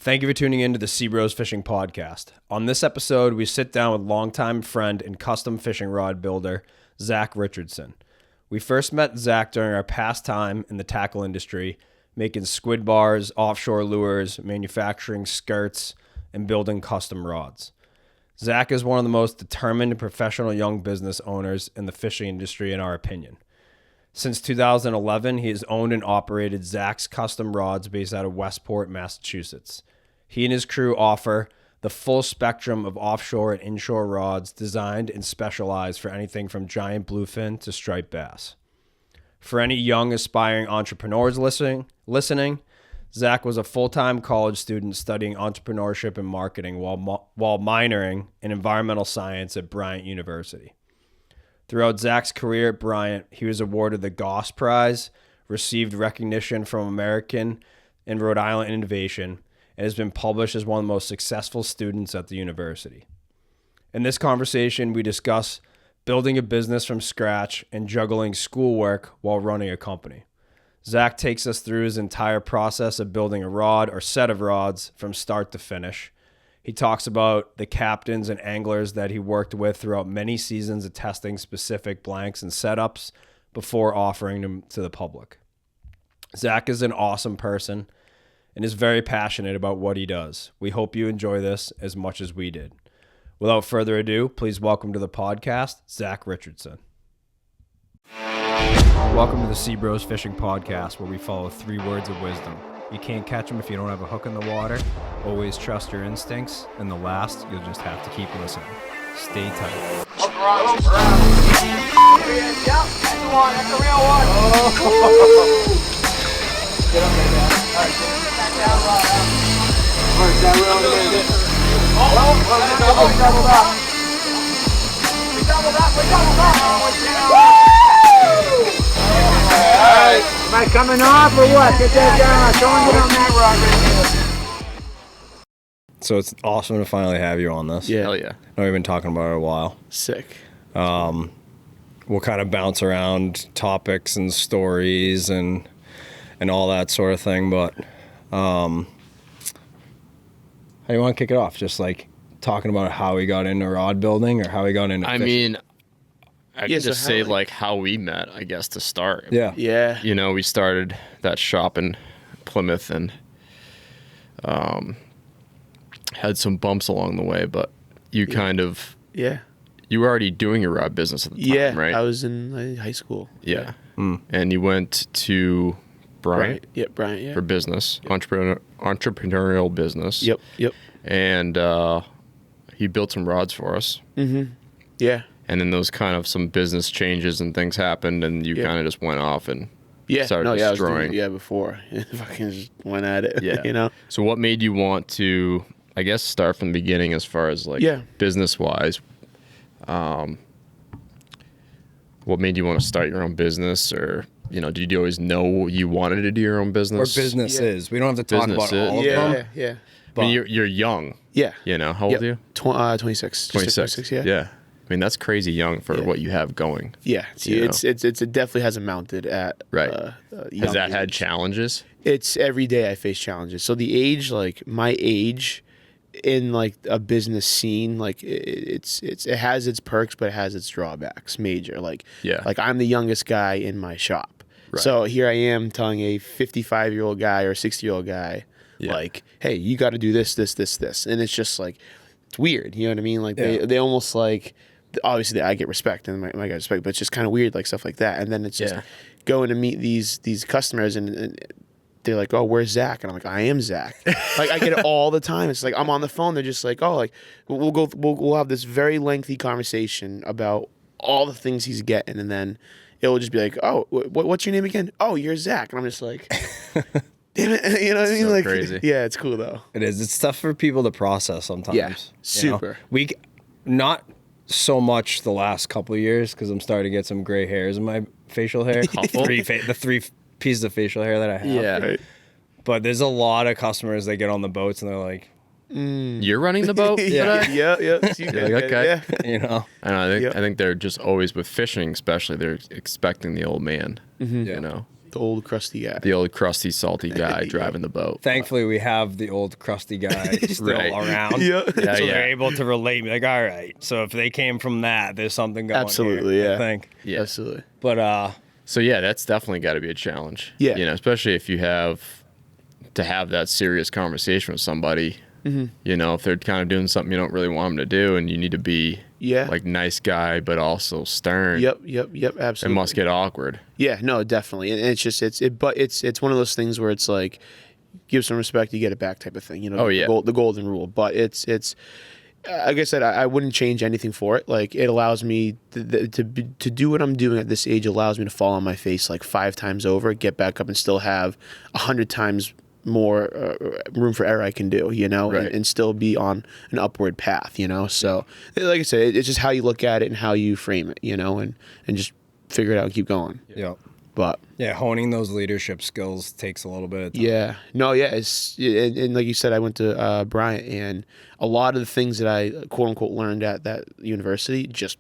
Thank you for tuning in to the SeaBros Fishing Podcast. On this episode, we sit down with longtime friend and custom fishing rod builder, Zack Richardson. We first met Zack during our past time in the tackle industry, making squid bars, offshore lures, manufacturing skirts, and building custom rods. Zack is one of the most determined and professional young business owners in the fishing industry, in our opinion. Since 2011, he has owned and operated Zack's Custom Rods based out of Westport, Massachusetts. He and his crew offer the full spectrum of offshore and inshore rods designed and specialized for anything from giant bluefin to striped bass. For any young aspiring entrepreneurs listening, Zack was a full-time college student studying entrepreneurship and marketing while minoring in environmental science at Bryant University. Throughout Zack's career at Bryant, he was awarded the GOSS Prize, received recognition from American and Rhode Island Innovation, and has been published as one of the most successful students at the university. In this conversation, we discuss building a business from scratch and juggling schoolwork while running a company. Zack takes us through his entire process of building a rod or set of rods from start to finish. He talks about the captains and anglers that he worked with throughout many seasons of testing specific blanks and setups before offering them to the public. Zack is an awesome person and is very passionate about what he does. We hope you enjoy this as much as we did. Without further ado, please welcome to the podcast, Zack Richardson. Welcome to the SeaBros Fishing Podcast, where we follow 3 words of wisdom. You can't catch them if you don't have a hook in the water. Always trust your instincts. And the last, you'll just have to keep listening. Stay tight. Yep, that's the one. That's the real one. Get up there, man. All right, back down. Where's that real one? We doubled up. We doubled up. All right. Am I coming off or what? Get that down. Don't get on that rock right here. So it's awesome to finally have you on this. Yeah. Hell yeah. I know we've been talking about it a while. Sick. We'll kind of bounce around topics and stories and all that sort of thing, but how do you want to kick it off? Just like talking about how we got into rod building or how we got into fishing? I can just say like how we met, I guess, to start. Yeah. Yeah. You know, we started that shop in Plymouth and had some bumps along the way, but you kind of... Yeah. You were already doing your rod business at the time, right? I was in high school. Yeah. And you went to Bryant? Bryant, yeah. For business, entrepreneurial business. Yep. And he built some rods for us. Mm-hmm. Yeah. And then those kind of some business changes and things happened, and you kind of just went off and started destroying. Before. Fucking just went at it, Yeah. you know? So what made you want to, I guess, start from the beginning as far as like business-wise? What made you want to start your own business, or, you know, did you always know you wanted to do your own business? Or business is. We don't have to talk about all of them. Yeah. I mean, you're young. Yeah. You know, how old are you? 26. 26, yeah. Yeah. I mean, that's crazy young for what you have going. Yeah. It definitely hasn't mounted at Has that had challenges? It's every day I face challenges. So the age, like my age in like a business scene, like it has its perks, but it has its drawbacks major. Like I'm the youngest guy in my shop. Right. So here I am telling a 55-year-old guy or a 60-year-old guy, like, hey, you got to do this. And it's just like, it's weird. You know what I mean? Like they almost like, obviously I get respect and my guys respect, but it's just kind of weird, like stuff like that. And then it's just going to meet these customers and they're like, oh, where's Zack? And I'm like, I am Zack. Like I get it all the time. It's like I'm on the phone. They're just like, oh, like we'll have this very lengthy conversation about all the things he's getting, and then it'll just be like, oh, what's your name again? Oh, you're Zack. And I'm just like, damn it, you know what I mean? So like, crazy. Yeah, it's cool though. It is. It's tough for people to process sometimes. Yeah, super. You know? Not so much the last couple of years because I'm starting to get some gray hairs in my facial hair. The 3 pieces of facial hair that I have. Yeah. Right. But there's a lot of customers that get on the boats and they're like, You're running the boat? Yeah. You're like, okay. Yeah. You know? And I think they're just always with fishing, especially they're expecting the old man. Mm-hmm. You know? The old crusty guy. The old crusty, salty guy driving the boat. Thankfully, we have the old crusty guy still around. Yeah. So they're able to relate. Like, all right, so if they came from that, there's something going Absolutely, here, yeah. I think. Yeah. Absolutely. But, So yeah, that's definitely got to be a challenge. Yeah. You know, especially if you have to have that serious conversation with somebody. You know, if they're kind of doing something you don't really want them to do, and you need to be like nice guy, but also stern. Yep. Absolutely. It must get awkward. Yeah, no, definitely. And it's just it's one of those things where it's like, give some respect, you get it back type of thing. You know, the golden rule. But it's like I said, I wouldn't change anything for it. Like, it allows me to do what I'm doing at this age. Allows me to fall on my face like 5 times over, get back up, and still have 100 times more room for error I can do, you know, and still be on an upward path, you know. So, like I said, it's just how you look at it and how you frame it, you know, and just figure it out and keep going. yeah. But Yeah, honing those leadership skills takes a little bit of time. yeah, no, yeah, and like you said, I went to Bryant, and a lot of the things that I quote unquote learned at that university just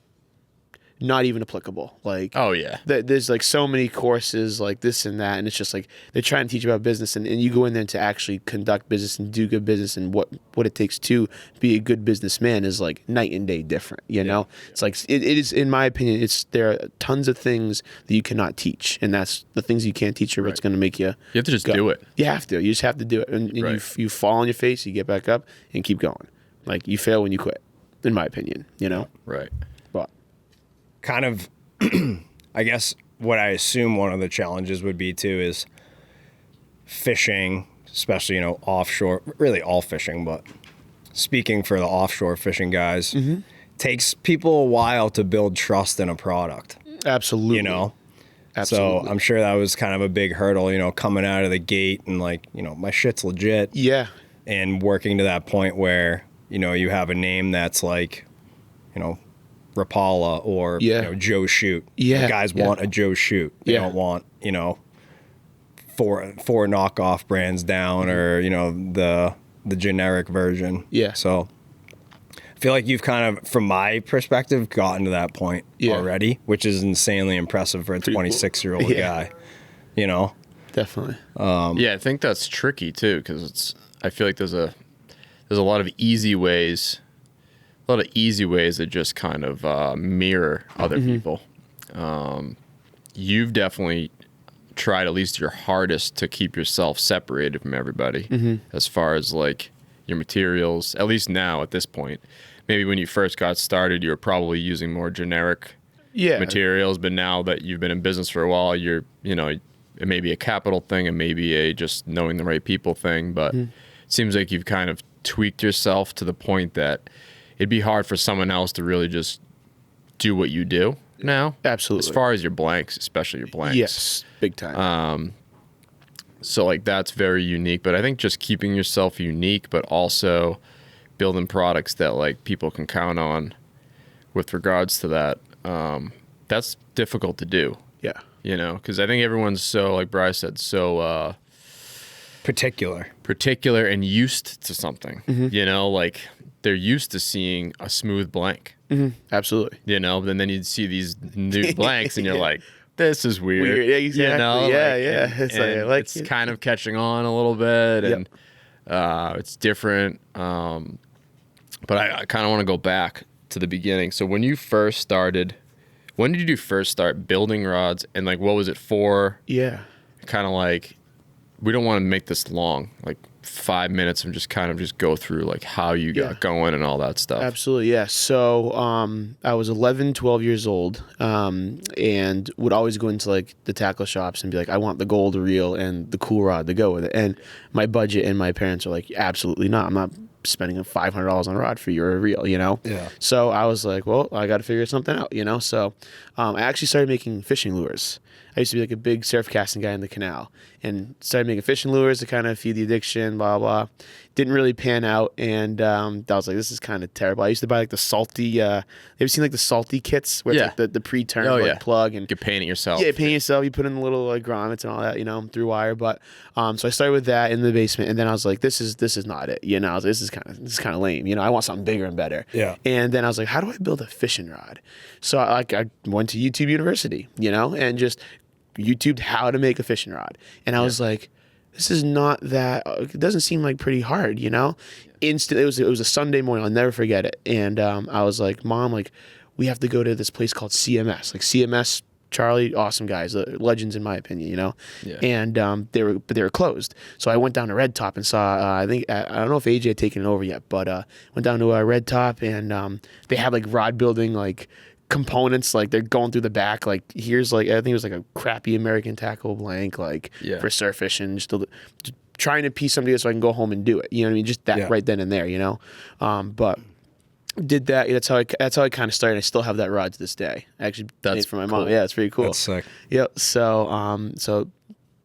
not even applicable. Like, Oh yeah. there's like so many courses like this and that, and it's just like they're trying to teach about business, and you go in there to actually conduct business and do good business, and what it takes to be a good businessman is like night and day different, you know. It's like it is, in my opinion, there are tons of things that you cannot teach, and that's the things you can't teach are what's going to make you You have to just do it. you just have to do it, and you fall on your face, you get back up and keep going. Like, you fail when you quit, in my opinion, you know. Right. But Kind of, I guess what I assume one of the challenges would be too is fishing, especially, you know, offshore, really all fishing, but speaking for the offshore fishing guys, takes people a while to build trust in a product, absolutely, you know? absolutely. So I'm sure that was kind of a big hurdle, you know, coming out of the gate and like, you know, my shit's legit. Yeah. And working to that point where, you know, you have a name that's like, you know, Rapala or you know, Joe Shoot. Yeah. The guys want a Joe Shoot. They don't want, you know, four knockoff brands down or, you know, the generic version. Yeah. So I feel like you've kind of, from my perspective, gotten to that point already, which is insanely impressive for a 26-year-old guy, you know? Definitely. Yeah, I think that's tricky too, because I feel like there's a lot of easy ways. A lot of easy ways that just kind of mirror other people. You've definitely tried at least your hardest to keep yourself separated from everybody as far as like your materials, at least now at this point. Maybe when you first got started, you were probably using more generic materials, but now that you've been in business for a while, you know, it may be a capital thing, it may be a just knowing the right people thing, but it seems like you've kind of tweaked yourself to the point that it'd be hard for someone else to really just do what you do now. Absolutely. As far as your blanks, especially your blanks. Yes, big time. So like that's very unique, but I think just keeping yourself unique, but also building products that like people can count on with regards to that, that's difficult to do. Yeah. You know, because I think everyone's so, like Bryce said, so particular and used to something. You know, like they're used to seeing a smooth blank. Absolutely. You know, and then you'd see these new blanks, and you're like, "This is weird." Yeah, exactly. You know, Yeah. It's kind of catching on a little bit, and it's different. But I kind of want to go back to the beginning. So when you first started, when did you first start building rods, and like what was it for? Yeah. Kind of like, we don't want to make this long, like 5 minutes, and just kind of just go through like how you got going and all that stuff. Absolutely, yeah. So I was 11, 12 years old, and would always go into like the tackle shops and be like, I want the gold reel and the cool rod to go with it. And my budget and my parents are like, absolutely not. I'm not spending $500 on a rod for you or a reel, you know? Yeah. So I was like, well, I got to figure something out, you know? So I actually started making fishing lures. I used to be like a big surf casting guy in the canal, and started making fishing lures to kind of feed the addiction, blah, blah. Didn't really pan out, and I was like, this is kind of terrible. I used to buy like the salty, you ever seen like the salty kits where it's like the pre-turned plug, and you could paint it yourself. Yeah, paint yourself. You put in the little like grommets and all that, you know, through wire. But so I started with that in the basement, and then I was like, this is not it, you know. I was like, this is kind of lame, you know. I want something bigger and better. Yeah. And then I was like, how do I build a fishing rod? So I went to YouTube University, you know, and just YouTubed how to make a fishing rod. And I was like, this is not that, it doesn't seem like pretty hard, you know? Instant, it was a Sunday morning, I'll never forget it. And I was like, Mom, like, we have to go to this place called CMS. Like CMS, Charlie, awesome guys, legends in my opinion, you know? Yeah. And they were closed. So I went down to Red Top and saw, I don't know if AJ had taken it over yet, but went down to Red Top, and they have like rod building, like, components, like they're going through the back, like here's like, I think it was like a crappy American tackle blank, like for surf fishing, just trying to piece something together so I can go home and do it, you know what I mean, just that right then and there, you know. But did that, that's how I kind of started. I still have that rod to this day. Actually, that's from my mom. Yeah, it's pretty cool. That's sick. Yep. So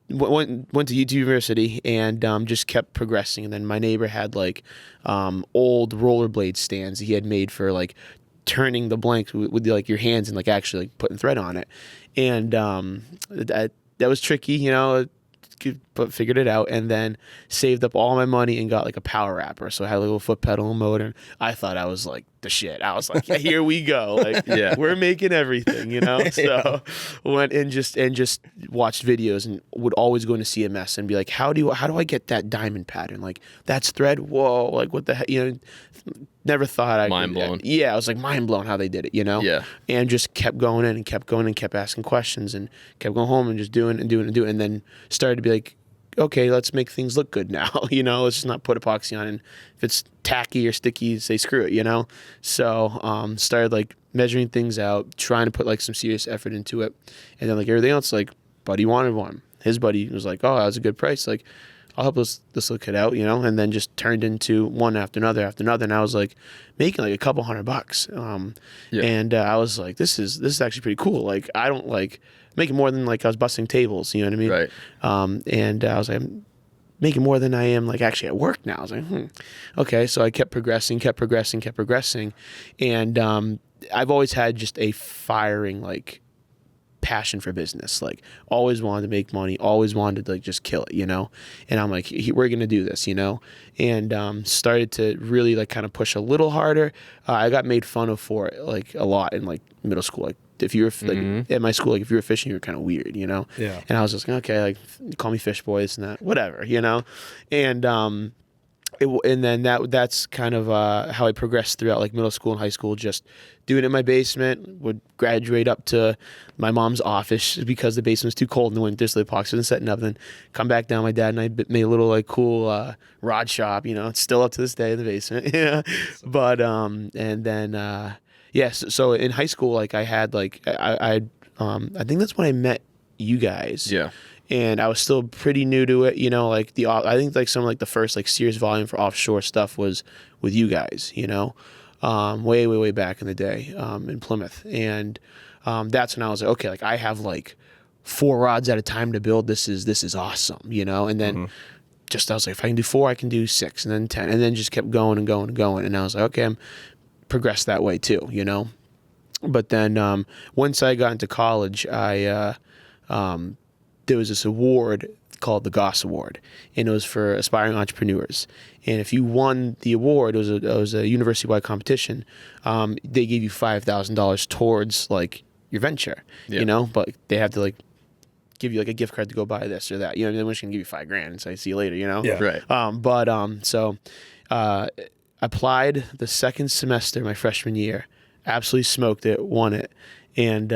went to University and just kept progressing. And then my neighbor had like old rollerblade stands he had made for like turning the blanks with like your hands and like actually like putting thread on it. And that was tricky, you know, but figured it out, and then saved up all my money and got like a power wrapper. So I had a little foot pedal and motor. I thought I was like the shit. I was like, yeah, here we go. Like, we're making everything, you know? So went and just watched videos, and would always go into CMS and be like, how do I get that diamond pattern? Like, that's thread? Whoa, like what the heck, you know? Never thought I mind blown. Yeah, I was like mind blown how they did it, you know? Yeah. And just kept going in and kept going and kept asking questions and kept going home and just doing and doing and doing, and then started to be like, okay, let's make things look good now, you know? Let's just not put epoxy on, and if it's tacky or sticky, say screw it, you know? So started like measuring things out, trying to put like some serious effort into it, and then like everything else, like buddy wanted one. His buddy was like, oh, that was a good price, like I'll help this little kid out, you know, and then just turned into one after another, and I was like making like a couple $100. And I was like, this is actually pretty cool. Like, I don't like making more than like I was busting tables, you know what I mean? Right. And I was like, I'm making more than I am like actually at work now. I was like, okay. So I kept progressing, and I've always had just a firing like passion for business, like always wanted to make money, always wanted to like just kill it, you know. And I'm like, we're gonna do this, you know. And started to really like kind of push a little harder. I got made fun of for it like a lot in like middle school. Like if you were like at my school, like if you were fishing, you were kind of weird, you know. Yeah. And I was just like, okay, like call me fish boy, this and that, whatever, you know. And and then that's kind of how I progressed throughout like middle school and high school, just doing it in my basement. Would graduate up to my mom's office because the basement was too cold in the winter, so the epoxy wasn't setting up. Then come back down. My dad and I made a little like cool rod shop. You know, it's still up to this day in the basement. Yeah, but and then so in high school, like I had like I think that's when I met you guys. Yeah. And I was still pretty new to it, you know, like I think like some like the first like serious volume for offshore stuff was with you guys, you know, way back in the day, in Plymouth. And that's when I was like, okay, like I have like 4 rods at a time to build. This is awesome, you know. And then just I was like, if I can do 4, I can do 6, and then 10, and then just kept going and going and going. And I was like, okay, I'm progressed that way too, you know. But then once I got into college, there was this award called the GOSS Award, and it was for aspiring entrepreneurs. And if you won the award, it was a university-wide competition. They gave you $5,000 towards like your venture, you know. But they have to like give you like a gift card to go buy this or that. You know, they're just gonna give you $5,000 and say see you later. You know, Right. So applied the second semester my freshman year, absolutely smoked it, won it, and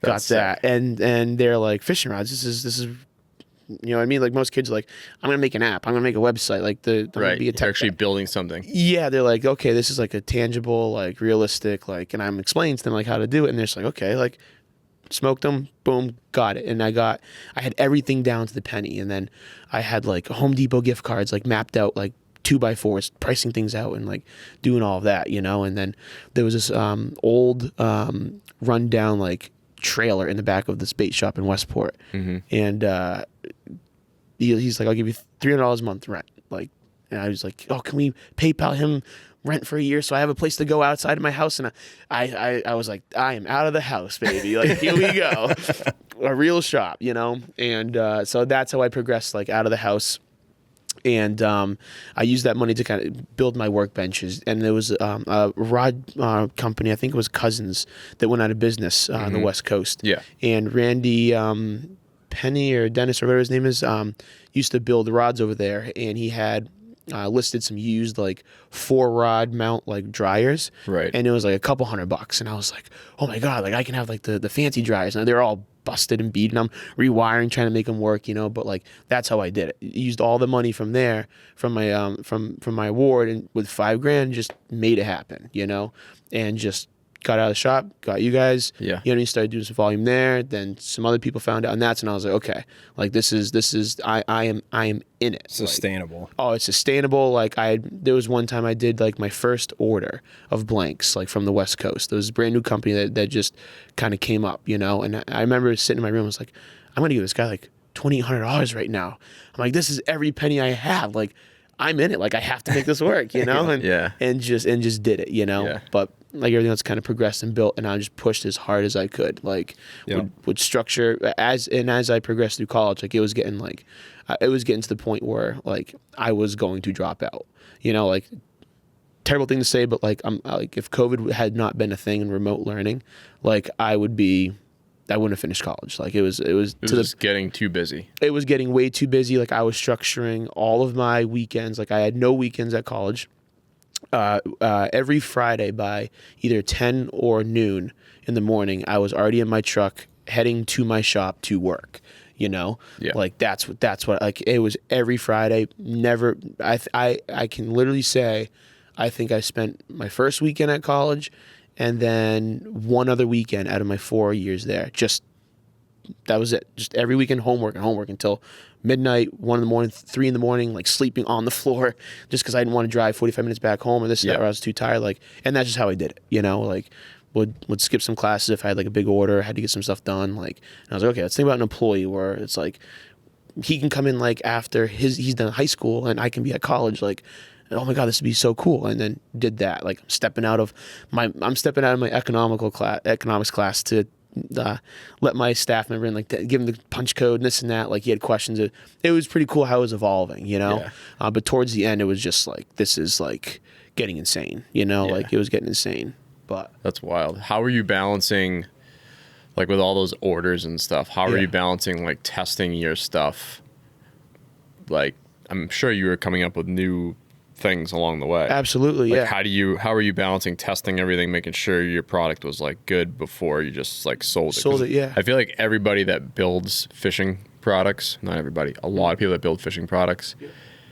got that. And they're like, fishing rods, this is you know what I mean? Like most kids are like, I'm gonna make an app, I'm gonna make a website, like I'm gonna be a tech You're actually guy. building something. Yeah, they're like, okay, this is like a tangible, like realistic, like, and I'm explaining to them like how to do it, and they're just like, okay, like smoked them, boom, got it. And I had everything down to the penny. And then I had like Home Depot gift cards like mapped out, like 2x4s, pricing things out and like doing all of that, you know. And then there was this old rundown like trailer in the back of this bait shop in Westport, and he's like, I'll give you $300 a month rent, like. And I was like, oh, can we PayPal him rent for a year so I have a place to go outside of my house? And I was like, I am out of the house, baby, like here we go. A real shop, you know. And so that's how I progressed, like out of the house. And I used that money to kind of build my workbenches. And there was a rod company, I think it was Cousins, that went out of business on the West Coast. Yeah. And Randy Penny or Dennis or whatever his name is used to build rods over there. And he had listed some used like 4-rod mount like dryers. Right. And it was like a couple $100. And I was like, oh my God, like I can have like the fancy dryers. And they're all busted and beaten. I'm rewiring, trying to make them work, but like that's how I did it. Used all the money from there, from my from my award, and with $5,000 just made it happen, and just got out of the shop, got you guys, you started doing some volume there. Then some other people found out, and that's when I was like, okay, like this is I am in it. Sustainable. Like, oh, it's sustainable. Like there was one time I did like my first order of blanks, like from the West Coast. There was a brand new company that just kind of came up, and I remember sitting in my room, I was like, I'm gonna give this guy like $2,800 right now. I'm like, this is every penny I have. Like, I'm in it. Like, I have to make this work, and just did it, But like everything else kind of progressed and built, and I just pushed as hard as I could. Like, would structure as I progressed through college. Like, it was getting to the point where like I was going to drop out. Like, terrible thing to say, but like if COVID had not been a thing in remote learning, like I wouldn't have finished college. Like it was just getting too busy. It was getting way too busy. Like I was structuring all of my weekends. Like I had no weekends at college. Every Friday by either 10 or noon in the morning, I was already in my truck heading to my shop to work. Like that's what like it was every Friday. Never. I can literally say, I think I spent my first weekend at college, and then one other weekend out of my 4 years there. That was it. Just every weekend homework until midnight, 1 in the morning, 3 in the morning, like sleeping on the floor just because I didn't want to drive 45 minutes back home or this or that, or I was too tired. Like, and that's just how I did it. Like would skip some classes if I had like a big order, had to get some stuff done. Like, and I was like, okay, let's think about an employee where it's like he can come in like after he's done high school and I can be at college. Like, oh my God, this would be so cool. And then did that. Like I'm stepping out of my economics class to let my staff member in, like give him the punch code and this and that. Like he had questions. It was pretty cool how it was evolving, but towards the end it was just like, this is like getting insane, like it was getting insane. But that's wild. How are you balancing, like with all those orders and stuff, how are you balancing like testing your stuff? Like I'm sure you were coming up with new things along the way. Absolutely, like, how are you balancing testing everything, making sure your product was like good before you just like sold it? I feel like everybody that builds fishing products, not everybody, a lot of people that build fishing products,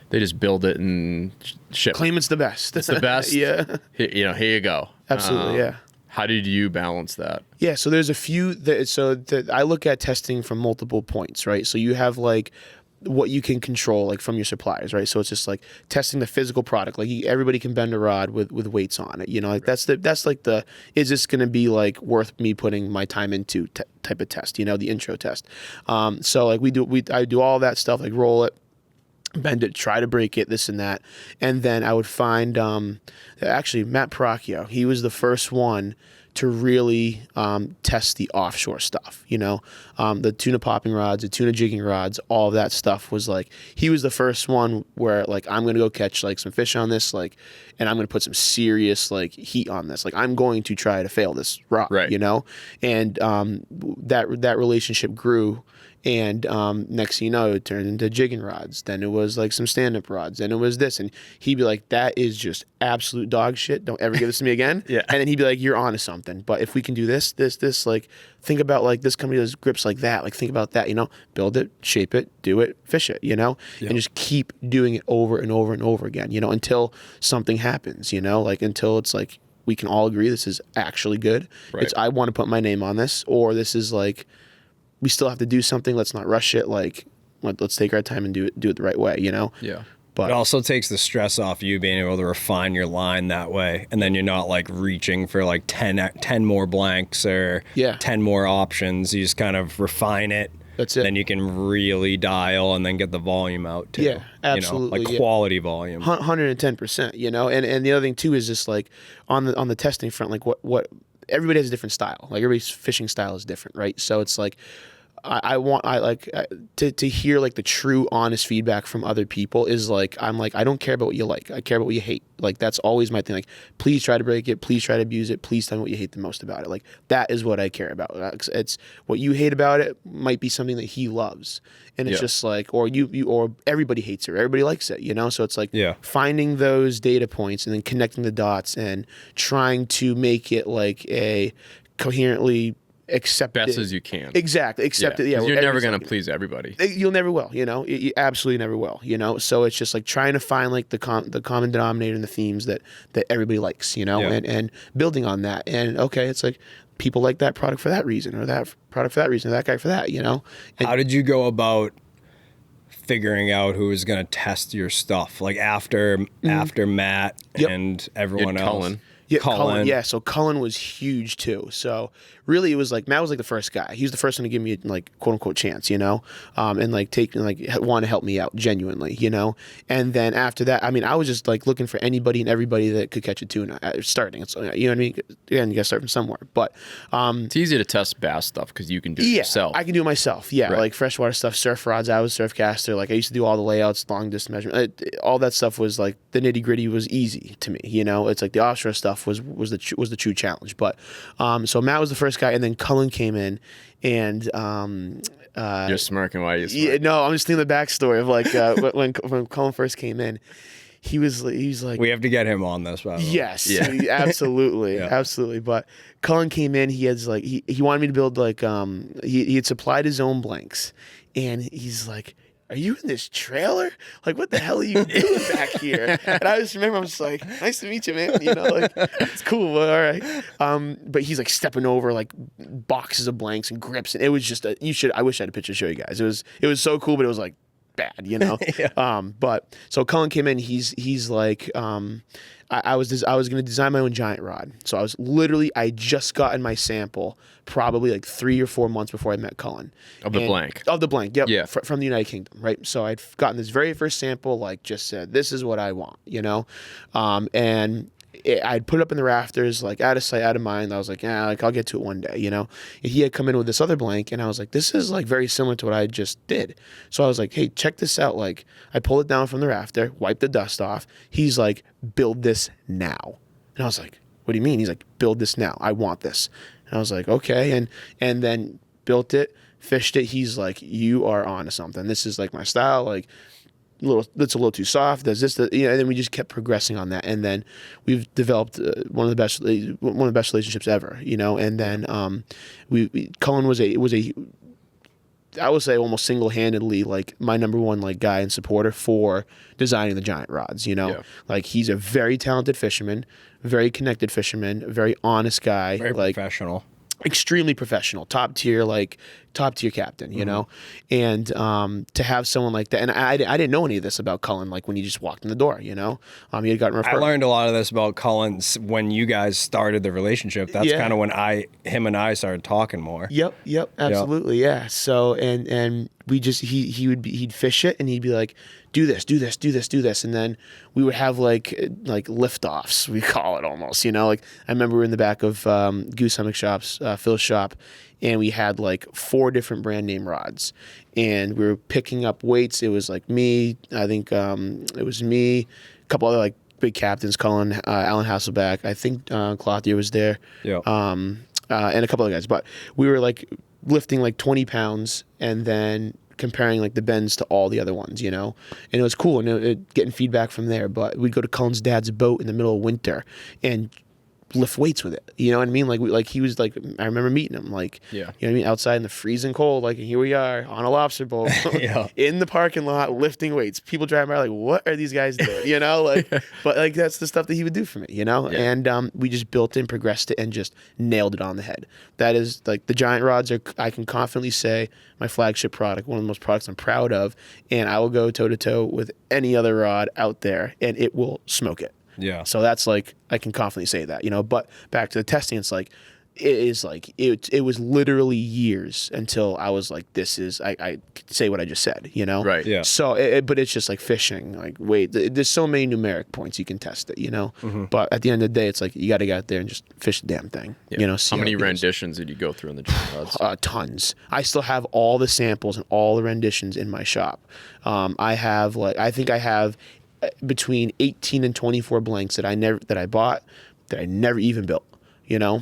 they just build it and ship. Claim it's the best. It's the best. Yeah. Here you go. Absolutely, yeah. How did you balance that? Yeah, so there's a few I look at testing from multiple points, right? So you have like what you can control, like from your suppliers, right? So it's just like testing the physical product. Like everybody can bend a rod with weights on it, like that's like the is this going to be like worth me putting my time into type of test, the intro test. So like I do all that stuff, like roll it, bend it, try to break it, this and that, and then I would find actually Matt Paracchio. He was the first one to really test the offshore stuff, the tuna popping rods, the tuna jigging rods, all of that stuff was like, he was the first one where like, I'm going to go catch like some fish on this, like, and I'm going to put some serious like heat on this. Like I'm going to try to fail this rod, right. And that relationship grew. And next thing you know, it turned into jigging rods. Then it was like some stand-up rods. Then it was this. And he'd be like, that is just absolute dog shit. Don't ever give this to me again. Yeah. And then he'd be like, you're onto something. But if we can do this, like, think about like this company does grips like that. Like, think about that, build it, shape it, do it, fish it, and just keep doing it over and over and over again, until something happens, like until it's like, we can all agree this is actually good. Right. It's, I want to put my name on this, or this is like, we still have to do something. Let's not rush it. Like, let's take our time and do it the right way, Yeah. But it also takes the stress off you being able to refine your line that way. And then you're not like reaching for like 10 more blanks or 10 more options. You just kind of refine it. That's it. Then you can really dial and then get the volume out too. Yeah, absolutely. Like quality volume. 110%, and the other thing too is just like on the testing front, like what everybody has a different style. Like everybody's fishing style is different, right? So it's like I want to hear like the true honest feedback from other people is like, I'm like, I don't care about what you like. I care about what you hate. Like, that's always my thing. Like, please try to break it. Please try to abuse it. Please tell me what you hate the most about it. Like, that is what I care about. It's what you hate about it might be something that he loves. And it's just like, or or everybody hates it, or everybody likes it, you know? So it's like finding those data points and then connecting the dots and trying to make it like a coherently accepted, best as you can. Exactly. Accept it. Yeah. You're never going to please everybody. You'll never will, you know, you absolutely never will, you know? So it's just like trying to find like the common denominator and the themes that everybody likes, you know, and building on that. And okay, it's like people like that product for that reason, or that product for that reason, or that guy for that, you know? And how did you go about figuring out who was going to test your stuff? Like after Matt and everyone else. Cullen. Yeah, Cullen. Yeah, so Cullen was huge too. So really, it was like Matt was like the first guy. He was the first one to give me like quote unquote chance, you know, and like want to help me out genuinely, you know. And then after that, I mean, I was just like looking for anybody and everybody that could catch a tuna starting. It's, you know what I mean? Again, you got to start from somewhere. But it's easy to test bass stuff because you can do it yourself. I can do it myself. Yeah, right. Like freshwater stuff, surf rods. I was surf caster. Like I used to do all the layouts, long distance measurement. All that stuff was like the nitty gritty was easy to me. You know, it's like the offshore stuff was the true challenge. But so Matt was the first guy, and then Cullen came in, and you're smirking. Why are you smirking? Yeah, no, I'm just thinking the backstory of like when Cullen first came in. He was like, we have to get him on this, by the way. Yes, absolutely, absolutely. But Cullen came in. He had like he wanted me to build like he had supplied his own blanks, and he's like, are you in this trailer? Like, what the hell are you doing back here? And I just remember, I'm just like, nice to meet you, man. You know, like, it's cool, but all right. But he's like stepping over like boxes of blanks and grips, and it was just I wish I had a picture to show you guys. It was so cool, but it was like bad, you know. But so Cullen came in. He's like, I was going to design my own giant rod. So I just gotten my sample probably like 3 or 4 months before I met Cullen. Of the blank, yep. Yeah. From the United Kingdom, right? So I'd gotten this very first sample, like just said, this is what I want, you know? And I'd put it up in the rafters, like out of sight, out of mind. I was like, yeah, like I'll get to it one day, you know? And he had come in with this other blank, and I was like, this is like very similar to what I just did. So I was like, hey, check this out. Like I pulled it down from the rafter, wiped the dust off. He's like, build this now. And I was like, what do you mean? He's like, build this now. I want this. And I was like, okay. And then built it, fished it. He's like, you are onto something. This is like my style. Like, that's a little too soft. Does this? And then we just kept progressing on that. And then we've developed one of the best relationships ever. You know. And then Cullen was a I would say almost single-handedly like my number one like guy and supporter for designing the giant rods, you know. Like he's a very talented fisherman, very connected fisherman, very honest guy, very like professional, extremely professional, top tier captain, you know. And to have someone like that, and I didn't know any of this about Cullen like when he just walked in the door, you know. He had gotten referred. I learned a lot of this about Cullen when you guys started the relationship. That's kind of when him and I started talking more. Yep, absolutely, yeah. So and we just he'd fish it and he'd be like, do this, and then we would have like liftoffs, we call it almost, you know. Like I remember we were in the back of Goose Hummock Shop's Phil's shop, and we had like 4 different brand name rods, and we were picking up weights. It was like me, I think it was me, a couple other like big captains, Cullen, Alan Hasselback, I think Clothier was there, and a couple of guys, but we were like lifting like 20 pounds and then comparing like the bends to all the other ones, you know. And it was cool, and getting feedback from there. But we'd go to Cullen's dad's boat in the middle of winter and lift weights with it, you know what I mean? Like he was like, I remember meeting him, like, you know what I mean, outside in the freezing cold, like, and here we are on a lobster boat in the parking lot lifting weights. People driving by like, what are these guys doing, you know? Like, but like that's the stuff that he would do for me, you know. And we just built it and progressed it and just nailed it on the head. That is like the giant rods are, I can confidently say, my flagship product, one of the most products I'm proud of, and I will go toe to toe with any other rod out there and it will smoke it. Yeah. So that's like, I can confidently say that, you know. But back to the testing, it's like, it is like it was literally years until I was like, this is I could say what I just said, you know? Right. Yeah. So but it's just like fishing. Like, wait, there's so many numeric points you can test it, you know? But at the end of the day, it's like you got to get out there and just fish the damn thing. Yeah. You know, see how many it goes. renditions did you go through in the jig rods? Tons. I still have all the samples and all the renditions in my shop. I have I think I have between 18 and 24 blanks that I bought that I never even built, you know?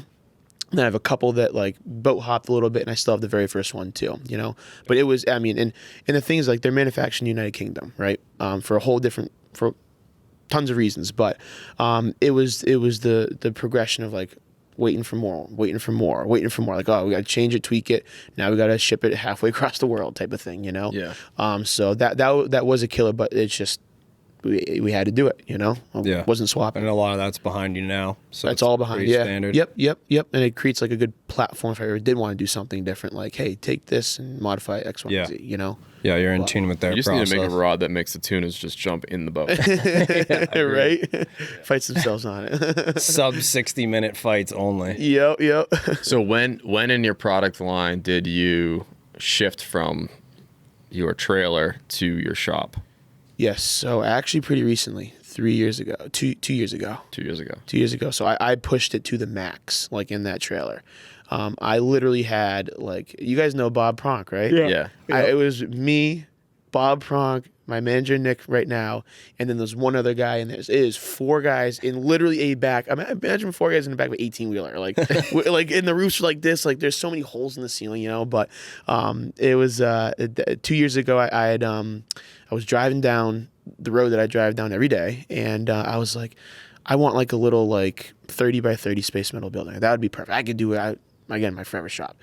And I have a couple that like boat hopped a little bit, and I still have the very first one too, you know. But it was, I mean, and the thing is, like, they're manufactured in the United Kingdom, right? For tons of reasons, but it was the progression of like waiting for more. Like, oh, we got to change it, tweak it. Now we got to ship it halfway across the world, type of thing, you know. Yeah. So that was a killer, but it's just. We had to do it, you know. Yeah. Wasn't swapping. And a lot of that's behind you now. So That's it's all behind. pretty Yeah. standard. Yep. And it creates like a good platform if I ever did want to do something different. Like, hey, take this and modify X, Y, and Z. You know. Yeah, you're in tune with their You just process. need to make a rod that makes the tunas just jump in the boat. Right. Fights themselves on it. Sub 60-minute fights only. Yep. So when in your product line did you shift from your trailer to your shop? Yes. So actually, pretty recently, 3 years ago, 2 years ago. 2 years ago. 2 years ago. So I pushed it to the max, like in that trailer. I literally had like, you guys know Bob Pronk, right? Yeah. It was me, Bob Pronk, my manager Nick right now, and then there's one other guy, and it is 4 guys in literally a back. I mean, imagine 4 guys in the back of an 18-wheeler, like like in the roofs like this. Like there's so many holes in the ceiling, you know. But it was 2 years ago. I was driving down the road that I drive down every day, and I was like, I want like a little like 30 by 30 space metal building. That would be perfect. I could do it. Again, my forever shop.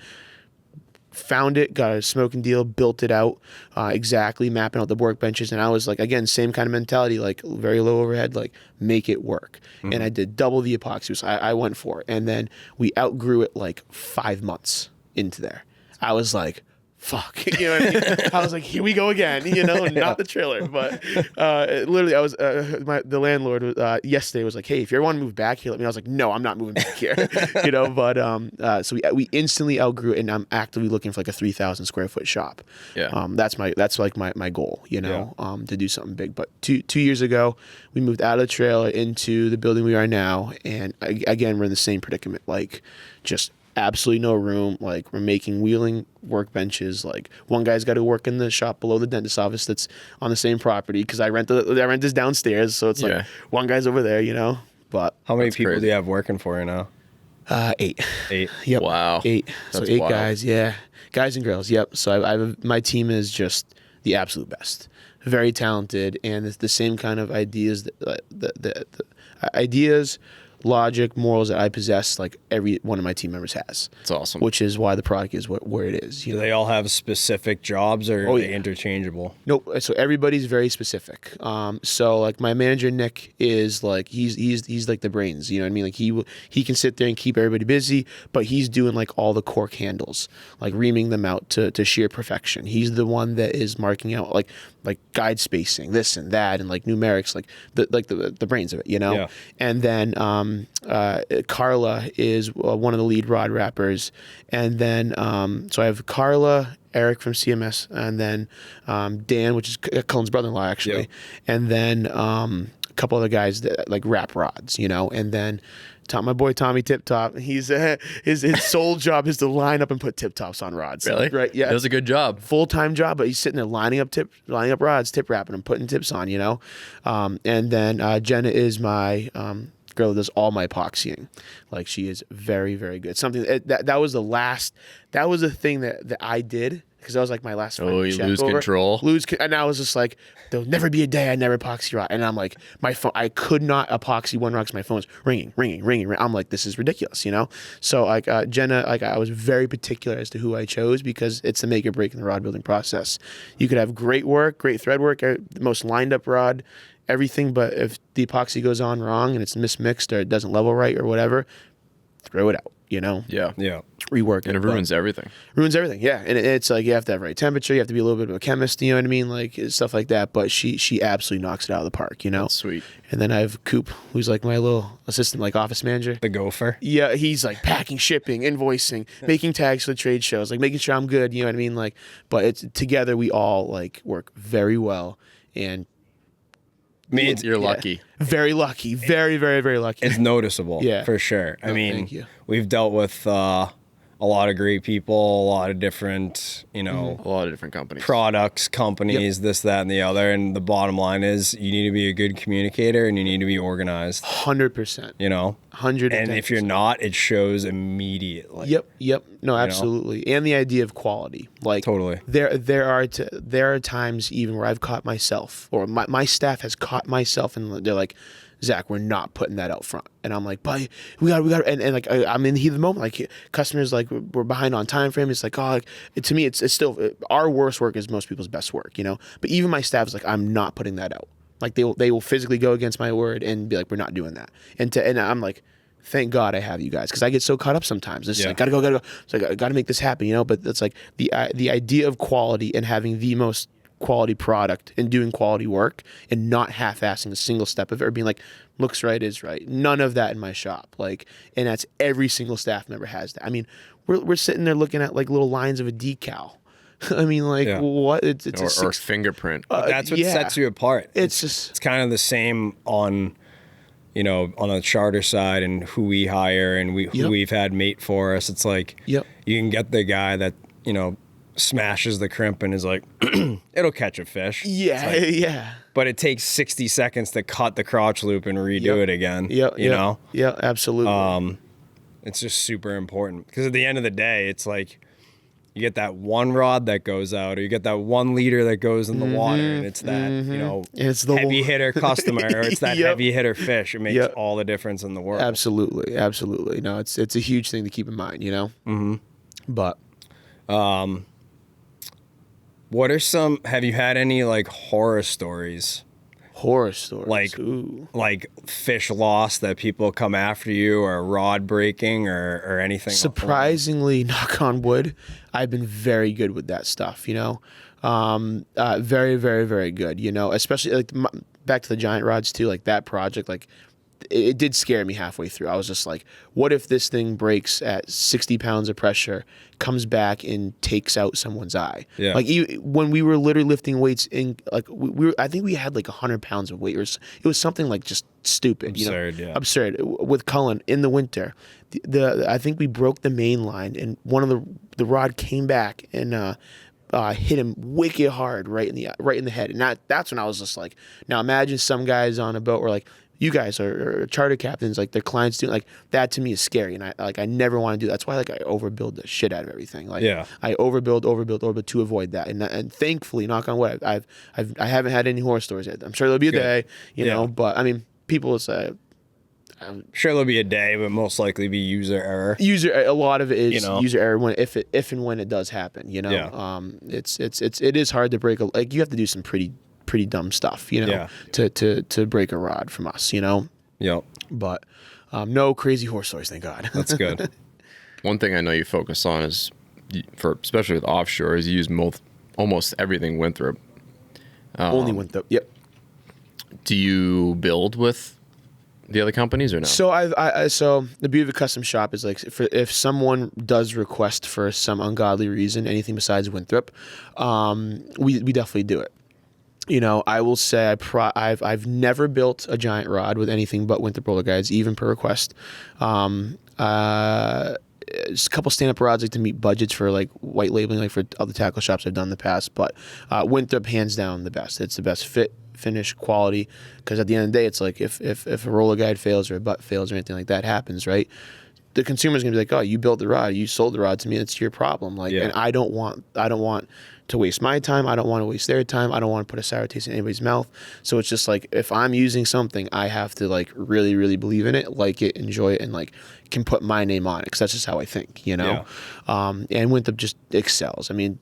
Found it, got a smoking deal, built it out exactly, mapping out the workbenches, and I was like, again, same kind of mentality, like very low overhead, like make it work. And I did double the epoxy, so I went for it, and then we outgrew it like 5 months into there. I was like, fuck, you know what I mean? I was like, here we go again, you know, not the trailer, but literally I was, the landlord yesterday was like, hey, if you ever want to move back here, let me. I was like, no, I'm not moving back here, you know, but so we instantly outgrew it, and I'm actively looking for like a 3,000 square foot shop. Yeah. That's like my goal, you know, to do something big. But two years ago, we moved out of the trailer into the building we are now, and again, we're in the same predicament, like just absolutely no room. Like, we're making wheeling workbenches. Like, one guy's got to work in the shop below the dentist office that's on the same property, because I rent this downstairs, so it's like one guy's over there, you know. But How many people crazy. do you have working for you now? 8. 8. Yep. Wow. 8. So That's 8 wild. guys. Yeah, guys and girls. Yep. So my team is just the absolute best. Very talented, and it's the same kind of ideas the ideas, logic, morals that I possess, like every one of my team members has. It's awesome. Which is why the product is where it is. You Do know? they all have specific jobs, or are they interchangeable? Nope. So everybody's very specific. So like my manager Nick is like he's like the brains. You know what I mean? Like he can sit there and keep everybody busy, but he's doing like all the cork handles, like reaming them out to sheer perfection. He's the one that is marking out like guide spacing, this and that, and like numerics, like the brains of it. You know. Yeah. And then Carla is one of the lead rod wrappers, and then so I have Carla, Eric from CMS, and then Dan, which is Cullen's brother-in-law actually, Yep. and then a couple other guys that like wrap rods, you know, and then my boy Tommy Tip Top, he's his sole job is to line up and put tip tops on rods. Really? Right? Yeah. Does a good job. Full-time job, but he's sitting there lining up rods, tip wrapping them, putting tips on, you know. And then Jenna is my girl that does all my epoxying. Like, she is very, very good. Something that was the thing that I did, because that was like my last Oh, you check lose over. control. And I was just like, there'll never be a day I never epoxy rod. And I'm like, my phone, I could not epoxy one rod because my phone's ringing. I'm like, this is ridiculous, you know? So like Jenna, like I was very particular as to who I chose, because it's the make or break in the rod building process. You could have great work, great thread work, the most lined up rod, everything, but if the epoxy goes on wrong and it's mismixed or it doesn't level right or whatever, throw it out, you know? Yeah. Yeah. rework it. And it ruins everything. Ruins everything, yeah. And it's like you have to have right temperature. You have to be a little bit of a chemist, you know what I mean? Like stuff like that. But she absolutely knocks it out of the park, you know? That's sweet. And then I have Coop, who's like my little assistant, like office manager. The gopher. Yeah, he's like packing, shipping, invoicing, making tags for the trade shows, like making sure I'm good, you know what I mean? Like, but it's together we all like work very well. And You're lucky. very lucky. Very, very, very lucky. It's noticeable, Yeah. for sure. I mean, thank you. we've dealt with a lot of great people, a lot of different, A lot of different companies. products, companies, this, that, and the other. And the bottom line is you need to be a good communicator and you need to be organized, 100%. you know? 110%. And if you're not, it shows immediately. Yep. No, absolutely. And the idea of quality. Like Totally. There are times even where I've caught myself, or my staff has caught myself, and they're like, Zach, we're not putting that out front. And I'm like, but we got, and like I'm in the heat of the moment. Like customers, like we're behind on time frame. It's like, oh, like, to me, it's still our worst work is most people's best work, you know. But even my staff is like, I'm not putting that out. Like they will physically go against my word and be like, we're not doing that. And I'm like, thank God I have you guys, because I get so caught up sometimes. It's like gotta go. It's like I gotta make this happen, you know. But it's like the idea of quality and having the most quality product and doing quality work and not half-assing a single step of it or being like, looks right is right. None of that in my shop. Like, and that's every single staff member has that. I mean, we're sitting there looking at like little lines of a decal. I mean, like what? It's or fingerprint. That's what sets you apart. It's kind of the same on, you know, on the charter side and who we hire and who we've had mate for us. It's like you can get the guy that, you know, smashes the crimp and is like, it'll catch a fish. Yeah. But it takes 60 seconds to cut the crotch loop and redo it again. You know? Yeah, absolutely. It's just super important because at the end of the day, it's like you get that one rod that goes out or you get that 1 liter that goes in the water and it's that, you know, it's the heavy hitter customer or it's that heavy hitter fish. It makes all the difference in the world. Absolutely. No, it's a huge thing to keep in mind, you know? Mm-hmm. But what are have you had any like horror stories? Like fish lost that people come after you or rod breaking or anything? Surprisingly, knock on wood, I've been very good with that stuff, you know? Very, very, very good, you know? Especially like back to the giant rods too, like that project, like it did scare me halfway through. I was just like, what if this thing breaks at 60 pounds of pressure, comes back and takes out someone's eye? Yeah. Like when we were literally lifting weights in, like I think we had like 100 pounds of weight. It was something like just stupid, absurd, you know? Absurd. With Cullen in the winter, I think we broke the main line and one of the rod came back and hit him wicked hard right in the head. And that's when I was just like, now imagine some guys on a boat were like, you guys are charter captains, like their clients do, like that to me is scary, and I never want to do that. That's why like I overbuild the shit out of everything. Like I overbuild to avoid that, and thankfully, knock on wood, I haven't had any horror stories yet. I'm sure there'll be a day, you know, but I mean, people will say. I'm sure there'll be a day, but most likely be user error. A lot of it is user error if and when it does happen. You know, it is hard to break you have to do some pretty dumb stuff, you know, to break a rod from us, you know. Yep. But no crazy horror stories, thank God. That's good. One thing I know you focus on is, especially with offshore, is you use almost everything Winthrop. Only Winthrop. Yep. Do you build with the other companies or no? So so the beauty of a custom shop is like if someone does request for some ungodly reason anything besides Winthrop, we definitely do it. You know, I will say I've never built a giant rod with anything but Winthrop roller guides, even per request. Just a couple stand-up rods like to meet budgets for like white labeling, like for other tackle shops I've done in the past. But Winthrop, hands down, the best. It's the best fit, finish, quality. Because at the end of the day, it's like if a roller guide fails or a butt fails or anything like that happens, right? The consumer's gonna be like, oh, you built the rod, you sold the rod to me, it's your problem. Like, and I don't want to waste my time. I don't want to waste their time. I don't want to put a sour taste in anybody's mouth. So it's just like, if I'm using something, I have to like really, really believe in it, like it, enjoy it, and like can put my name on it, because that's just how I think, you know. And Winthrop just excels. I mean,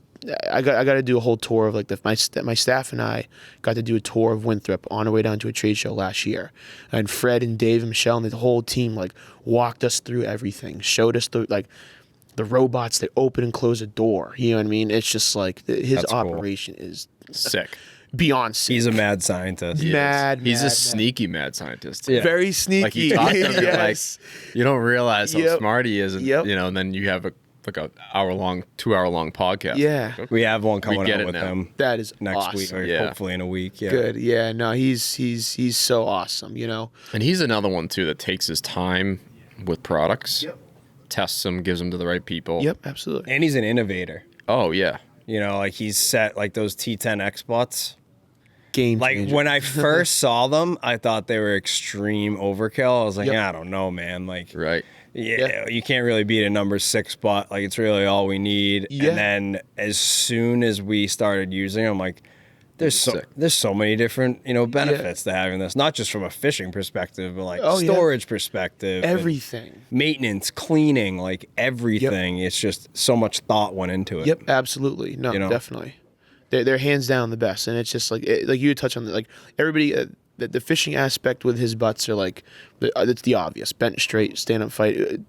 I got to do a whole tour of like my staff and I got to do a tour of Winthrop on our way down to a trade show last year, and Fred and Dave and Michelle and the whole team like walked us through everything, showed us the like the robots that open and close a door. You know what I mean? It's just like his That's cool. operation is Sick. beyond sick. He's a mad scientist. He's a mad. sneaky mad scientist. Yeah. Very sneaky. Like you talk to him, you're like, Yes. you don't realize how Yep. smart he is, and Yep. you know, and then you have a 2-hour-long podcast. Yeah. We have one coming get out it with now. him That is next awesome. week, or Yeah. hopefully in a week. Yeah. Good. Yeah. No, he's so awesome. You know. And he's another one too that takes his time with products, Yep. tests them, gives them to the right people. Yep. Absolutely. And he's an innovator. Oh yeah. You know, like he's set like those T10 X butts. Game Like changer. when I first saw them, I thought they were extreme overkill. I was like, Yep. yeah, I don't know, man. Like, Right. yeah, you can't really beat a number 6 butt. Like, it's really all we need. Yeah. And then as soon as we started using them, like, there's Sick. so many different, you know, benefits to having this. Not just from a fishing perspective, but like Oh, yeah. storage perspective. and Everything. maintenance, cleaning, like everything. It's just so much thought went into it. Yep. Absolutely. No. You know? Definitely. They're hands down the best, and it's just like like you touch on like everybody. The fishing aspect with his butts are like it's the obvious bent straight, stand up fight,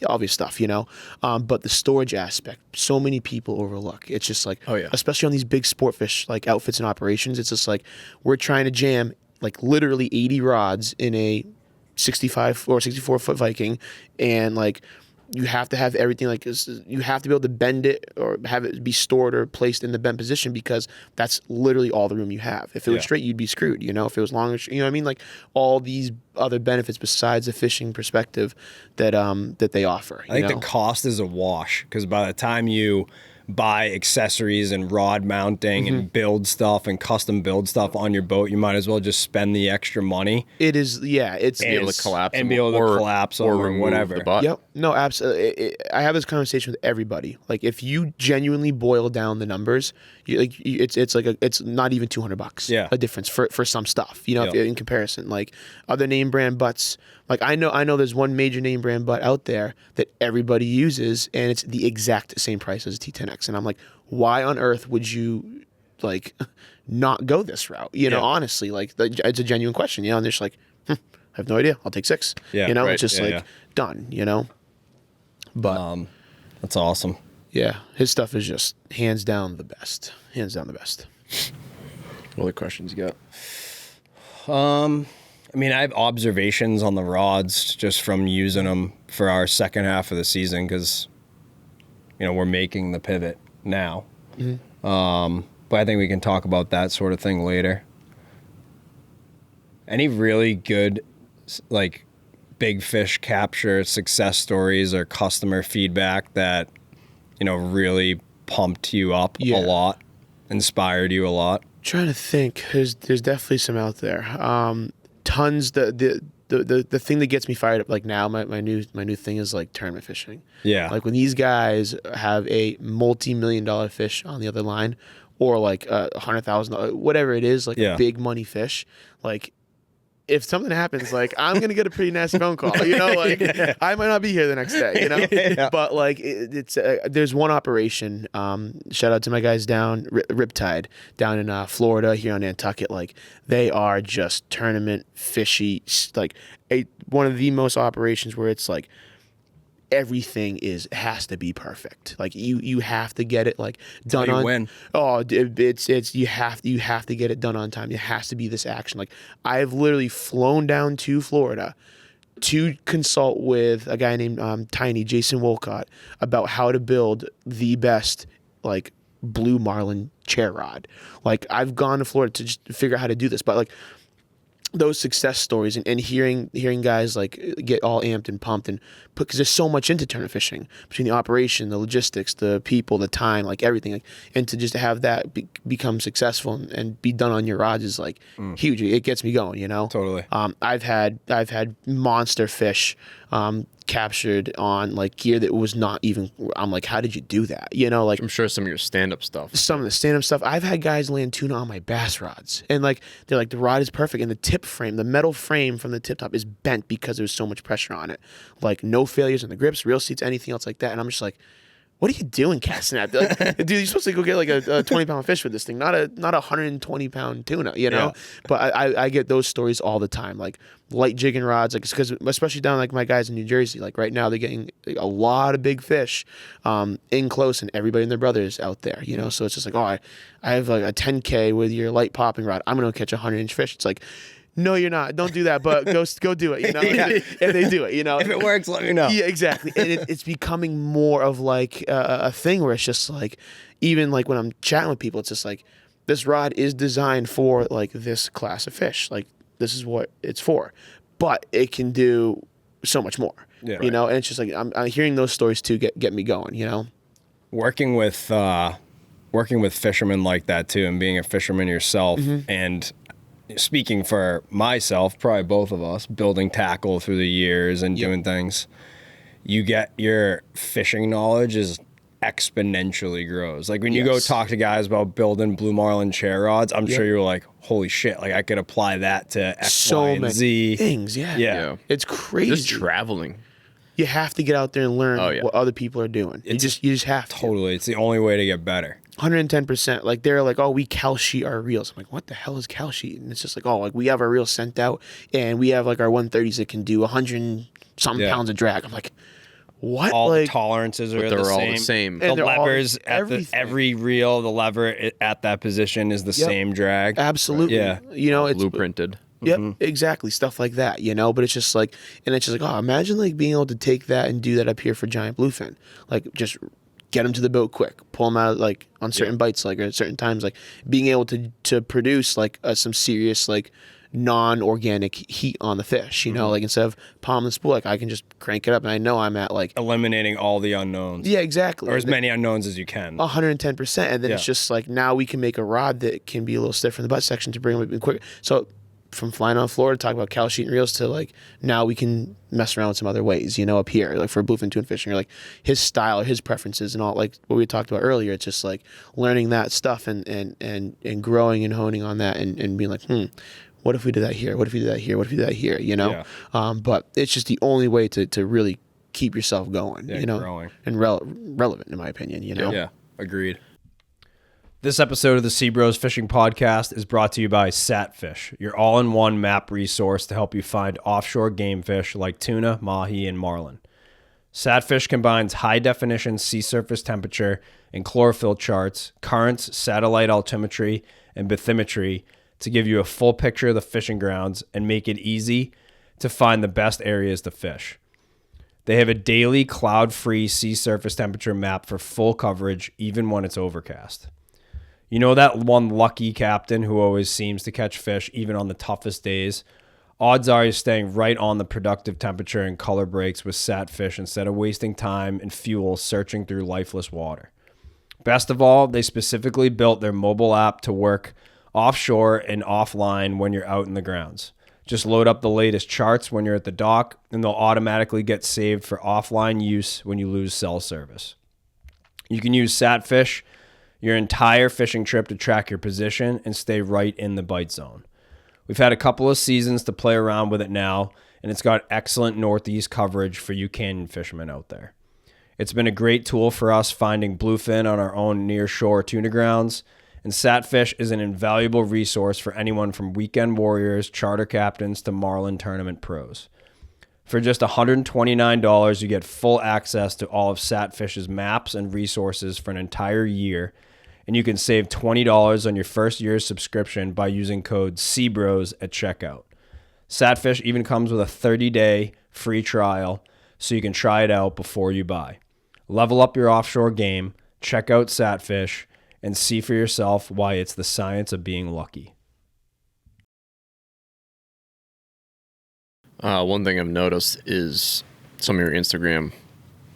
obvious stuff, you know. But the storage aspect, so many people overlook. It's just like, Oh, yeah. especially on these big sport fish like outfits and operations. It's just like we're trying to jam like literally 80 rods in a 65 or 64 foot Viking, and like. You have to have everything like you have to be able to bend it or have it be stored or placed in the bent position because that's literally all the room you have. If it was Yeah. straight, you'd be screwed. You know, if it was long, you know what I mean? Like all these other benefits besides the fishing perspective that that they offer. I think the cost is a wash because by the time you buy accessories and rod mounting and build stuff and custom build stuff on your boat, you might as well just spend the extra money it is. Yeah, it's Be able to collapse and them be able to or- collapse or them or remove whatever. the butt. Yep. No, absolutely. I have this conversation with everybody. Like, if you genuinely boil down the numbers, it's not even $200. Yeah. A difference for some stuff. You know, Yep. in comparison, like other name brand butts. Like I know there's one major name brand butt out there that everybody uses, and it's the exact same price as a T10X. And I'm like, why on earth would you like not go this route? You know, Yeah. honestly, like it's a genuine question. You know, and they're just like, I have no idea. I'll take 6. Yeah, you know, right. it's just Yeah, like yeah. done. You know, but That's awesome. yeah, his stuff is just hands down the best. Hands down the best. What other questions you got? I mean, I have observations on the rods just from using them for our second half of the season because, you know, we're making the pivot now. But I think we can talk about that sort of thing later. Any really good, like, big fish capture success stories or customer feedback that, you know, really pumped you up Yeah. a lot, inspired you a lot? Trying to think. There's definitely some out there. Tons. The thing that gets me fired up like now, my new thing is like tournament fishing. Yeah. Like when these guys have a multi-million-dollar fish on the other line, or like $100,000, whatever it is, like Yeah. a big money fish, like. If something happens, like I'm gonna get a pretty nasty phone call, you know, like I might not be here the next day, you know. Yeah. But like it's there's one operation. Shout out to my guys down Riptide down in Florida here on Nantucket. Like they are just tournament fishy, like one of the most operations where it's like everything has to be perfect. Like you have to get it like done you on. win. Oh, it's you have to get it done on time. It has to be this action. Like I've literally flown down to Florida to consult with a guy named Tiny Jason Wolcott about how to build the best like blue marlin chair rod. Like I've gone to Florida to just figure out how to do this, but like those success stories and hearing guys like get all amped and pumped and put, because there's so much into tournament fishing between the operation, the logistics, the people, the time, like everything, like, and to just have that become successful and be done on your rods is like huge. It gets me going, you know. Totally. I've had monster fish captured on like gear that was not even. I'm like, how did you do that? You know, like I'm sure some of your stand-up stuff. some of the stand-up stuff. I've had guys land tuna on my bass rods, and like they're like the rod is perfect, and the tip frame, the metal frame from the tip top is bent because there was so much pressure on it. Like no failures in the grips, reel seats, anything else like that. And I'm just like, what are you doing casting that? Like, dude, you're supposed to go get like a 20-pound fish with this thing, not a 120-pound tuna, you know? Yeah. But I get those stories all the time, like light jigging rods, like, because especially down like my guys in New Jersey, like right now they're getting a lot of big fish in close, and everybody and their brothers out there, you know? So it's just like, oh, I have like a 10K with your light popping rod. I'm going to catch a 100-inch fish. It's like, no, you're not. Don't do that. But go do it. You know, if they do it, you know, If it works, let me know. Yeah, exactly. And it's becoming more of like a thing where it's just like, even like when I'm chatting with people, it's just like, this rod is designed for like this class of fish. Like this is what it's for, but it can do so much more. Yeah, you know. And it's just like I'm hearing those stories too get me going. You know, working with fishermen like that too, and being a fisherman yourself, and speaking for myself, probably both of us, building tackle through the years and doing things, you get your fishing knowledge is exponentially grows. Like when you go talk to guys about building blue marlin chair rods, I'm sure you're like, holy shit, like I could apply that to X, Y, and Z things. Yeah. It's crazy. Just traveling. You have to get out there and learn what other people are doing. You just have to. Totally. It's the only way to get better. 110%. Like they're like, oh, we cal sheet our reels. I'm like, what the hell is cal sheet? And it's just like, oh, like we have our reels sent out, and we have like our 130s that can do 100 and some pounds of drag. I'm like, what? All like, the tolerances are They're the all same. the same. The And they're all- levers at every reel, the lever at that position is the same drag. absolutely. Yeah. You know, it's Blueprinted. Yep, exactly. Stuff like that, you know? But it's just like, and it's just like, oh, imagine like being able to take that and do that up here for giant bluefin. Like just get them to the boat quick, pull them out like on certain bites, like at certain times, like being able to produce like some serious like non-organic heat on the fish, you know, like instead of palm and spool, like I can just crank it up and I know I'm at like Eliminating all the unknowns. yeah, exactly, Or as many unknowns as you can. 110%, and then it's just like now we can make a rod that can be a little stiffer in the butt section to bring them in quicker. So from flying on Florida, talk about cal sheet and reels to like now we can mess around with some other ways, you know, up here, like for bluefin tuna fishing, or like his style or his preferences and all, like what we talked about earlier. It's just like learning that stuff and growing and honing on that and being like, what if we did that here? What if we did that here? What if we did that here? You know? Yeah. But it's just the only way to really keep yourself going, you know, growing. and relevant in my opinion, you know? Yeah, agreed. This episode of the SeaBros Fishing Podcast is brought to you by Satfish, your all-in-one map resource to help you find offshore game fish like tuna, mahi, and marlin. Satfish combines high-definition sea surface temperature and chlorophyll charts, currents, satellite altimetry, and bathymetry to give you a full picture of the fishing grounds and make it easy to find the best areas to fish. They have a daily cloud-free sea surface temperature map for full coverage, even when it's overcast. You know that one lucky captain who always seems to catch fish even on the toughest days? Odds are he's staying right on the productive temperature and color breaks with Satfish instead of wasting time and fuel searching through lifeless water. Best of all, they specifically built their mobile app to work offshore and offline when you're out in the grounds. Just load up the latest charts when you're at the dock, and they'll automatically get saved for offline use when you lose cell service. You can use Satfish your entire fishing trip to track your position and stay right in the bite zone. We've had a couple of seasons to play around with it now, and it's got excellent northeast coverage for you canyon fishermen out there. It's been a great tool for us finding bluefin on our own near-shore tuna grounds, and Satfish is an invaluable resource for anyone from weekend warriors, charter captains, to marlin tournament pros. For just $129, you get full access to all of Satfish's maps and resources for an entire year, and you can save $20 on your first year's subscription by using code SeaBros at checkout. Satfish even comes with a 30-day free trial, so you can try it out before you buy. Level up your offshore game, check out Satfish, and see for yourself why it's the science of being lucky. One thing I've noticed is some of your Instagram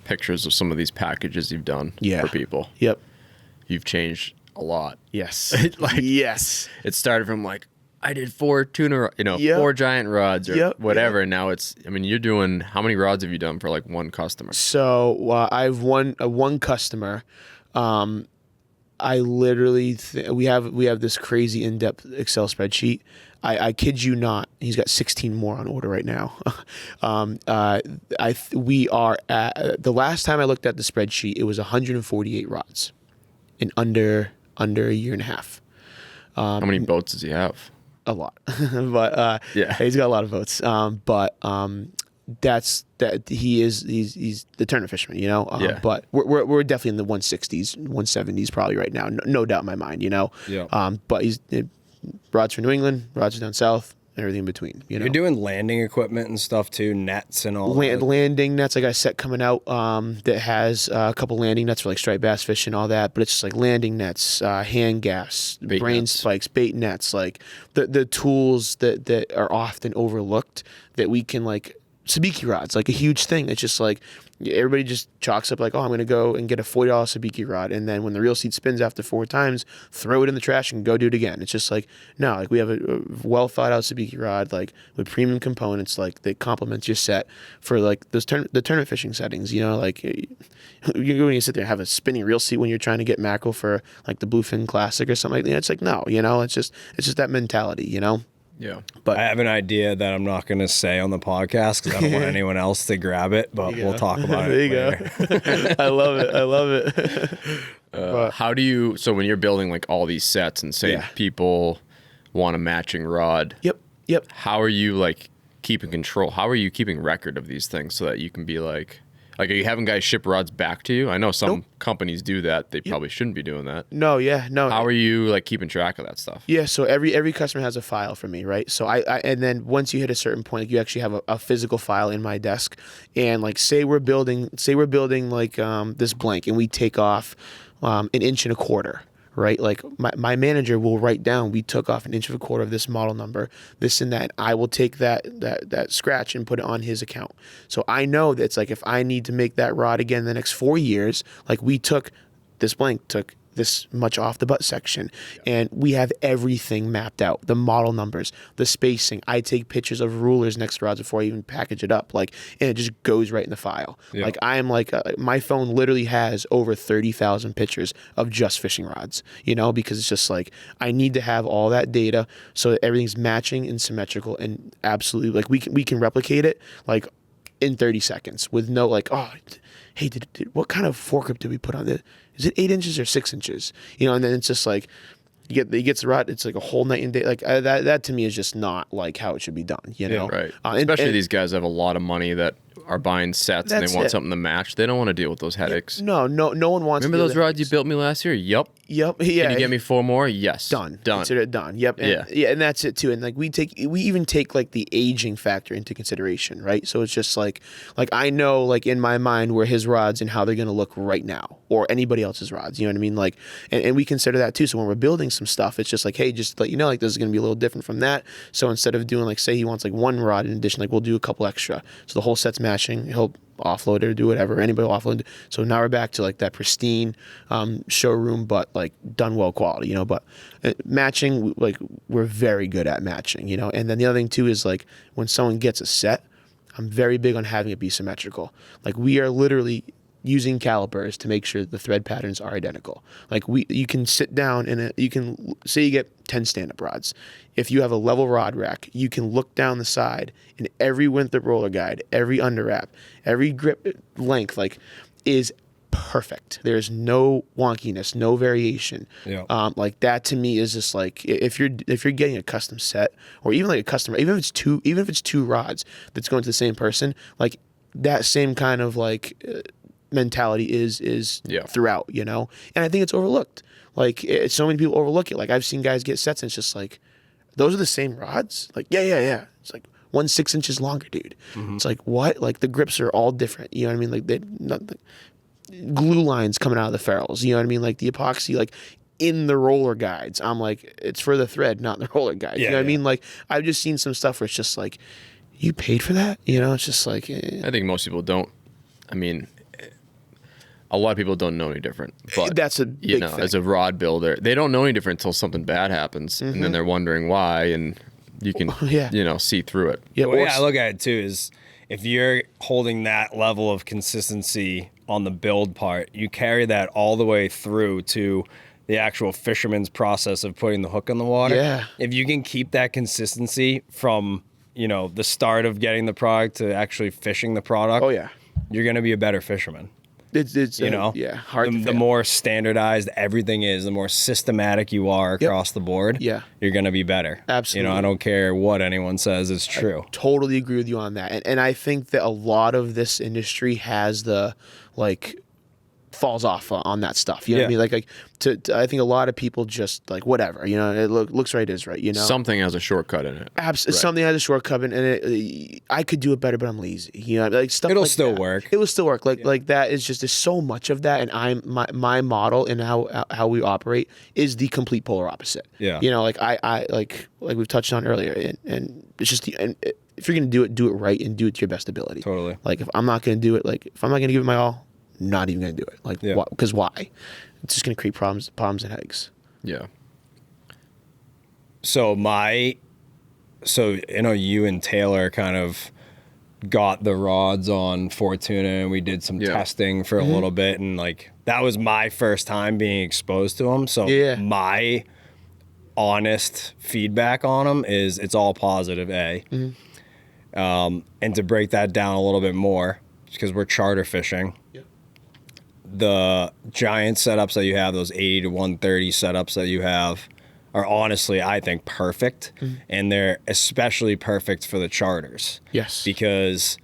pictures of some of these packages you've done for people. Yep. You've changed a lot. Yes. Yes. It started from like, I did 4 tuna, 4 giant rods or whatever. And now it's, I mean, you're doing, how many rods have you done for like one customer? So I've one customer. I literally we have this crazy in-depth Excel spreadsheet. I kid you not. He's got 16 more on order right now. We are at the last time I looked at the spreadsheet, it was 148 rods in under a year and a half. How many boats does he have? A lot, but he's got a lot of boats. He's the tournament fisherman, you know. But we're definitely in the 160s, 170s probably right now, no doubt in my mind, you know. Yeah. But he's rods for New England, rods down south, and everything in between. You know, you're doing landing equipment and stuff too, nets and all. Landing nets. I got a set coming out that has a couple landing nets for like striped bass fishing, all that. But it's just like landing nets, hand gas, brain spikes, bait nets, like the tools that are often overlooked that we can like. Sabiki rods, like a huge thing. It's just like everybody just chalks up like, oh, I'm going to go and get a $40 sabiki rod. And then when the reel seat spins after 4 times, throw it in the trash and go do it again. It's just like, no, like we have a well thought out sabiki rod, like with premium components, like that complements your set for like the tournament fishing settings, you know, like when you sit there and have a spinning reel seat when you're trying to get mackerel for like the bluefin classic or something like that. It's like, no, you know, it's just that mentality, you know? Yeah, but I have an idea that I'm not going to say on the podcast because I don't want anyone else to grab it. But we'll talk about it later. I love it. How do you? So when you're building like all these sets, and say people want a matching rod. Yep. How are you like keeping control? How are you keeping record of these things so that you can be like are you having guys ship rods back to you? I know some companies do that. They probably shouldn't be doing that. No. How are you like keeping track of that stuff? Yeah, so every customer has a file for me, right? So I and then once you hit a certain point, like you actually have a physical file in my desk, and like say we're building like this blank, and we take off 1.25 inches. Right, like my manager will write down we took off 1.25 inches of this model number, this and that. And I will take that scratch and put it on his account. So I know that it's like if I need to make that rod again in the next 4 years, like we took this blank, took this much off the butt section, and we have everything mapped out, the model numbers, the spacing. I take pictures of rulers next to rods before I even package it up, like, and it just goes right in the file. Like I am like my phone literally has over 30,000 pictures of just fishing rods, you know, because it's just like I need to have all that data so that everything's matching and symmetrical and absolutely like we can replicate it like in 30 seconds with no like, oh, hey, what kind of foregrip did we put on it? Is it 8 inches or 6 inches? You know, and then it's just like he gets the rod. It's like a whole night and day. Like that to me is just not like how it should be done. You know, right? Especially these guys have a lot of money that are buying sets and they want something to match. They don't want to deal with those headaches. No one wants. Remember those rods you built me last year? Yep. Yeah. Can you get me 4 more? Yes. Done. Consider it done. Yep. And, and that's it too. And like we even take like the aging factor into consideration, right? So it's just like I know like in my mind where his rods and how they're gonna look right now, or anybody else's rods. You know what I mean? Like, and we consider that too. So when we're building some stuff, it's just like, hey, just let you know, like this is gonna be a little different from that. So instead of doing like, say he wants like 1 rod in addition, like we'll do a couple extra. So the whole set's matching. He'll offload it or do whatever. Anybody will offload it. So now we're back to like that pristine showroom, but like done well quality, you know. But matching, like we're very good at matching, you know. And then the other thing too is like when someone gets a set, I'm very big on having it be symmetrical. Like we are literally using calipers to make sure the thread patterns are identical. Like you can sit down and you can say you get 10 stand-up rods. If you have a level rod rack, you can look down the side and every Winthrop roller guide, every underwrap, every grip length, like is perfect. There's no wonkiness, no variation. Like that to me is just like if you're getting a custom set or even like a custom, even if it's two rods that's going to the same person, like that same kind of like mentality is throughout, you know. And I think it's overlooked. Like so many people overlook it. Like I've seen guys get sets and it's just like, those are the same rods? Like yeah. It's like 1 6 inches longer, dude. It's like what? Like the grips are all different. You know what I mean? Like the glue lines coming out of the ferrules. You know what I mean? Like the epoxy, like in the roller guides. I'm like, it's for the thread, not the roller guides. You know what I mean? Like I've just seen some stuff where it's just like, you paid for that? You know, it's just like. I think most people don't. I mean, a lot of people don't know any different. But that's a big thing. As a rod builder, they don't know any different until something bad happens, and then they're wondering why, and you can, see through it. Yeah, the way I look at it too is if you're holding that level of consistency on the build part, you carry that all the way through to the actual fisherman's process of putting the hook in the water. Yeah. If you can keep that consistency from, you know, the start of getting the product to actually fishing the product, Oh yeah. you're going to be a better fisherman. It's You know, hard to the fail. more standardized everything is, the more systematic you are across the board. Yeah. You're going to be better. Absolutely. You know, I don't care what anyone says, it's true. Totally agree with you on that. And I think that a lot of this industry has the like falls off on that stuff. You know what I mean? Like I think a lot of people just like whatever, you know, it looks right is right, you know. Something has a shortcut in it. Something has a shortcut and I could do it better, but I'm lazy. You know, like stuff It'll like still that. work. It will still work. Like that is just there's so much of that, and my model and how we operate is the complete polar opposite. Yeah. You know, like I like we've touched on earlier, and it's just if you're gonna do it right and do it to your best ability. Totally. Like if I'm not gonna do it, like if I'm not gonna give it my all, not even gonna do it. Like because why? It's just gonna create problems and headaches. Yeah. So you know, you and Taylor kind of got the rods on Fortuna, and we did some testing for a little bit, and like that was my first time being exposed to them. So my honest feedback on them is it's all positive. And to break that down a little bit more, because we're charter fishing. The giant setups that you have, those 80 to 130 setups that you have, are honestly, I think, perfect. And they're especially perfect for the charters. Yes. Because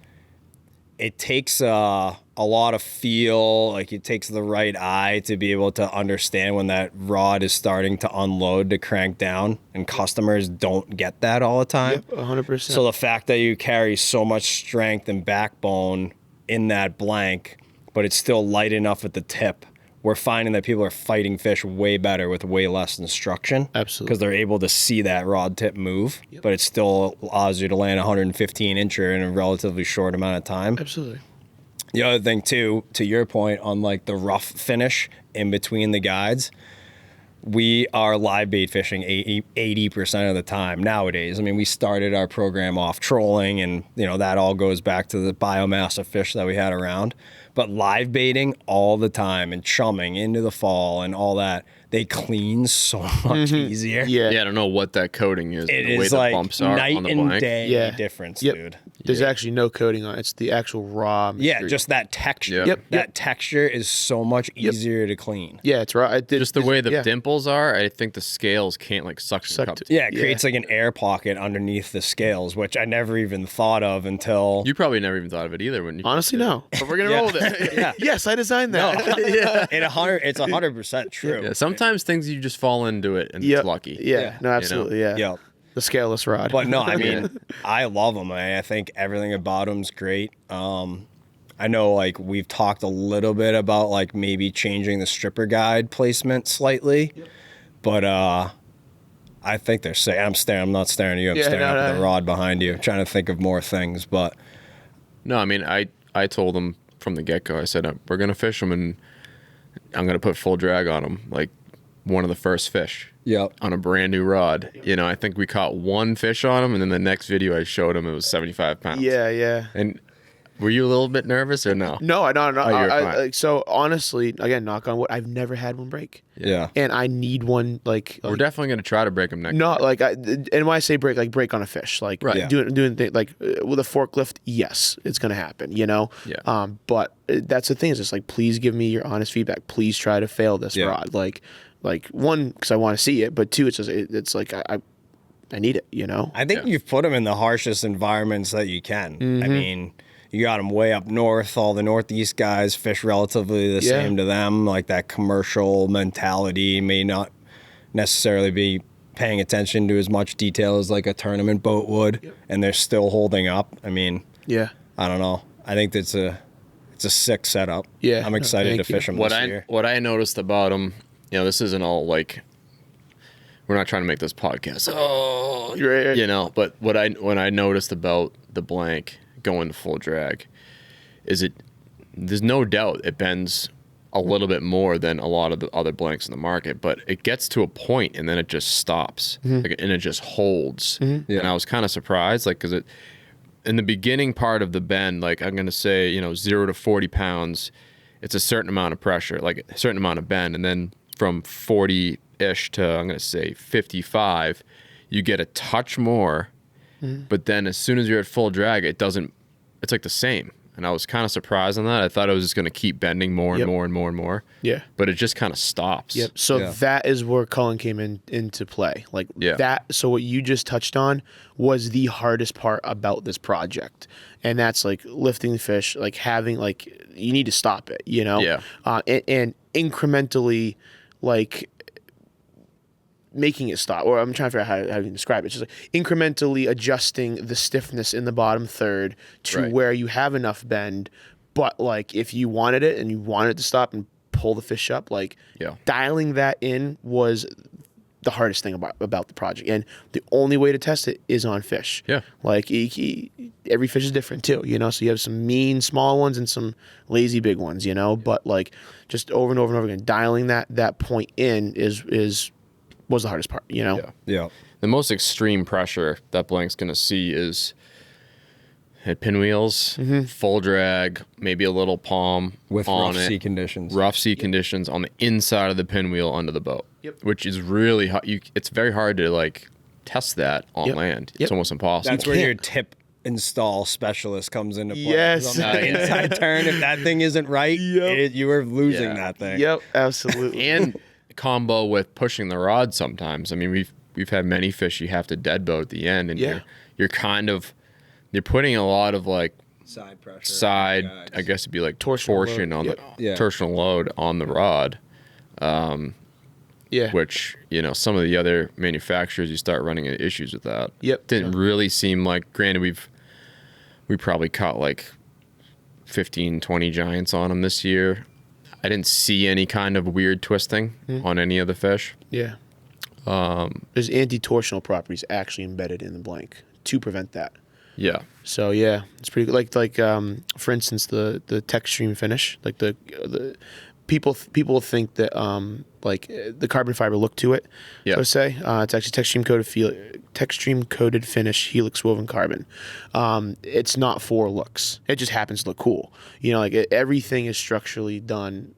it takes a lot of feel, like it takes the right eye to be able to understand when that rod is starting to unload to crank down. And customers don't get that all the time. 100%. So the fact that you carry so much strength and backbone in that blank, but it's still light enough at the tip, we're finding that people are fighting fish way better with way less instruction. Absolutely. Because they're able to see that rod tip move, but it still allows you to land a 115 incher in a relatively short amount of time. Absolutely. The other thing too, to your point on like the rough finish in between the guides, we are live bait fishing 80% of the time nowadays. I mean, we started our program off trolling, and you know that all goes back to the biomass of fish that we had around. But live baiting all the time and chumming into the fall and all that, they clean so much easier. Yeah. Yeah, I don't know what that coating is. It the way is the like bumps are night on the and blank. day difference, dude. There's actually no coating on it. It's the actual raw material. Yeah, just that texture. Yep. That texture is so much easier to clean. Yeah, it's raw. Just the way the dimples are, I think the scales can't like suction cup. Yeah, it creates like an air pocket underneath the scales, which I never even thought of until... You probably never even thought of it either when you Honestly, no. But we're gonna roll with it. Yeah. Yes, I designed that. It's 100% true. Yeah, sometimes things you just fall into it and it's lucky. Yeah, no, absolutely, yeah. Yeah. The scaleless rod. But no, I mean, I love them. I think everything about them's great. I know, like, we've talked a little bit about, like, maybe changing the stripper guide placement slightly. But I think they're sick. I'm not staring at you. I'm staring at the rod behind you. I'm trying to think of more things, but... No, I mean, I told them from the get-go, I said, we're going to fish them, and I'm going to put full drag on them, like one of the first fish. Yep. On a brand new rod. You know, I think we caught one fish on him, and then the next video I showed him, it was 75 pounds. Yeah. And were you a little bit nervous or no? No. Oh, you're fine. So honestly, again, knock on wood, I've never had one break. Yeah. And I need one like We're definitely going to try to break them next No, year. like and when I say break, like break on a fish, like doing things like with a forklift. Yes, it's gonna happen. You know. Yeah. But that's the thing is just like, please give me your honest feedback. Please try to fail this rod. Like one, because I want to see it, but two, it's just it's like I need it. You know. I think you've put them in the harshest environments that you can. I mean, you got them way up north. All the Northeast guys fish relatively the same to them. Like that commercial mentality may not necessarily be paying attention to as much detail as like a tournament boat would, and they're still holding up. I mean, I don't know. I think it's a sick setup. Yeah, I'm excited to fish them this year. What I noticed about them, you know, this isn't all like, we're not trying to make this podcast. Oh, you know, but what I noticed about the blank going to full drag is there's no doubt it bends a little bit more than a lot of the other blanks in the market, but it gets to a point and then it just stops and it just holds. And I was kind of surprised, like, because in the beginning part of the bend, like I'm going to say, 0 to 40 pounds, it's a certain amount of pressure, like a certain amount of bend. And then from 40-ish to, I'm going to say 55, you get a touch more, but then as soon as you're at full drag, it's like the same. And I was kind of surprised on that. I thought it was just going to keep bending more and more and more and more. Yeah. But it just kind of stops. Yep. So that is where culling came into play. Like that. So what you just touched on was the hardest part about this project. And that's like lifting the fish, like having, like, you need to stop it, you know? Yeah. And incrementally, like, making it stop, or I'm trying to figure out how you describe it. It's just like incrementally adjusting the stiffness in the bottom third to where you have enough bend, but like if you wanted it and you wanted to stop and pull the fish up, like dialing that in was the hardest thing about the project. And the only way to test it is on fish. Yeah. Like every fish is different too, you know? So you have some mean small ones and some lazy big ones, you know? But like just over and over and over again, dialing that point in was the hardest part, you know? Yeah. The most extreme pressure that Blank's going to see is at pinwheels, full drag, maybe a little palm with rough sea conditions. Rough sea conditions on the inside of the pinwheel under the boat, which is really it's very hard to like test that on land. It's almost impossible. That's where your tip install specialist comes into play. Yes. On the inside turn, if that thing isn't right, you are losing that thing. Yep, absolutely. And combo with pushing the rod sometimes. I mean, we've had many fish you have to dead boat at the end, and you're putting a lot of like side pressure, I guess it'd be like torsion on the torsional load on the rod. Which, you know, some of the other manufacturers, you start running into issues with that. Didn't really seem like, granted, we probably caught like 15, 20 giants on them this year. I didn't see any kind of weird twisting on any of the fish. Yeah. There's anti-torsional properties actually embedded in the blank to prevent that. Yeah. So yeah, it's pretty good. Like for instance, the tech stream finish, like the people think that like the carbon fiber look to it. Yeah. So to say, it's actually tech stream coated finish helix woven carbon. It's not for looks. It just happens to look cool. You know, like everything is structurally done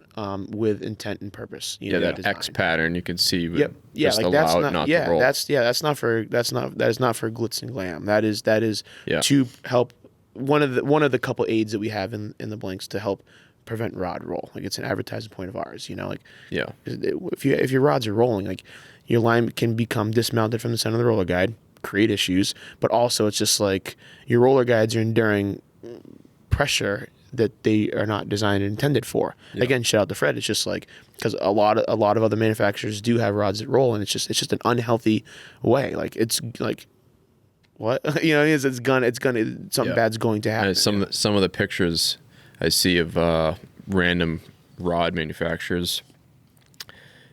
with intent and purpose. You know, that X pattern you can see. Yep. Yeah, just like that's allow not. It not yeah, to roll. that is not for glitz and glam. That is to help one of the couple aids that we have in the blanks to help prevent rod roll. Like it's an advertising point of ours, you know, like if your rods are rolling, like your line can become dismounted from the center of the roller guide, create issues, but also it's just like your roller guides are enduring pressure that they are not designed and intended for. Again, shout out to Fred. It's just like, because a lot of other manufacturers do have rods that roll, and it's just an unhealthy way. Like it's like, what? You know, it's gonna something bad's going to happen. And some of the pictures I see of random rod manufacturers,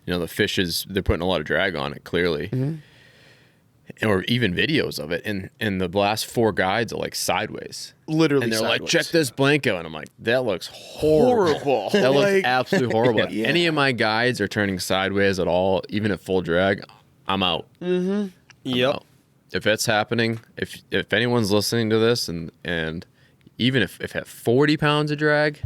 you know, the fishes, they're putting a lot of drag on it, clearly. Or even videos of it, and the last 4 guides are like sideways. Literally, and they're sideways. like, check this blanket, and I'm like, that looks horrible. That looks absolutely horrible. Any of my guides are turning sideways at all, even at full drag, I'm out. I'm out. If it's happening, if anyone's listening to this, and even if at 40 pounds of drag,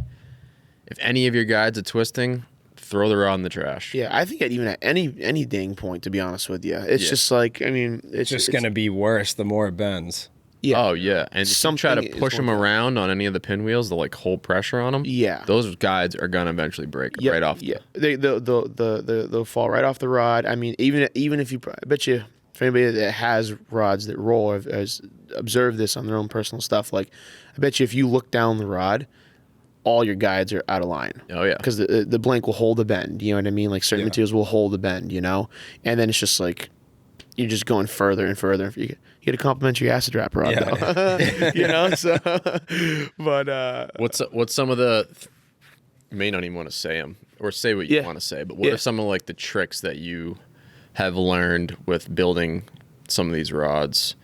if any of your guides are twisting, throw the rod in the trash. Yeah, I think even at any dang point, to be honest with you, it's just like, I mean, it's just going to be worse the more it bends. Yeah. Oh yeah, and if you try to push them around on any of the pinwheels, they'll like hold pressure on them. Yeah, those guides are gonna eventually break right off. Yeah, they'll fall right off the rod. I mean, even if you, I bet you, for anybody that has rods that roll or has observed this on their own personal stuff, like I bet you if you look down the rod, all your guides are out of line. Oh yeah, because the blank will hold a bend. You know what I mean? Like certain materials will hold a bend. You know, and then it's just like you're just going further and further. You get a complimentary acid wrap rod, though. You know. So, but what's some of the? You may not even want to say them or say what you want to say, but what are some of like the tricks that you have learned with building some of these rods,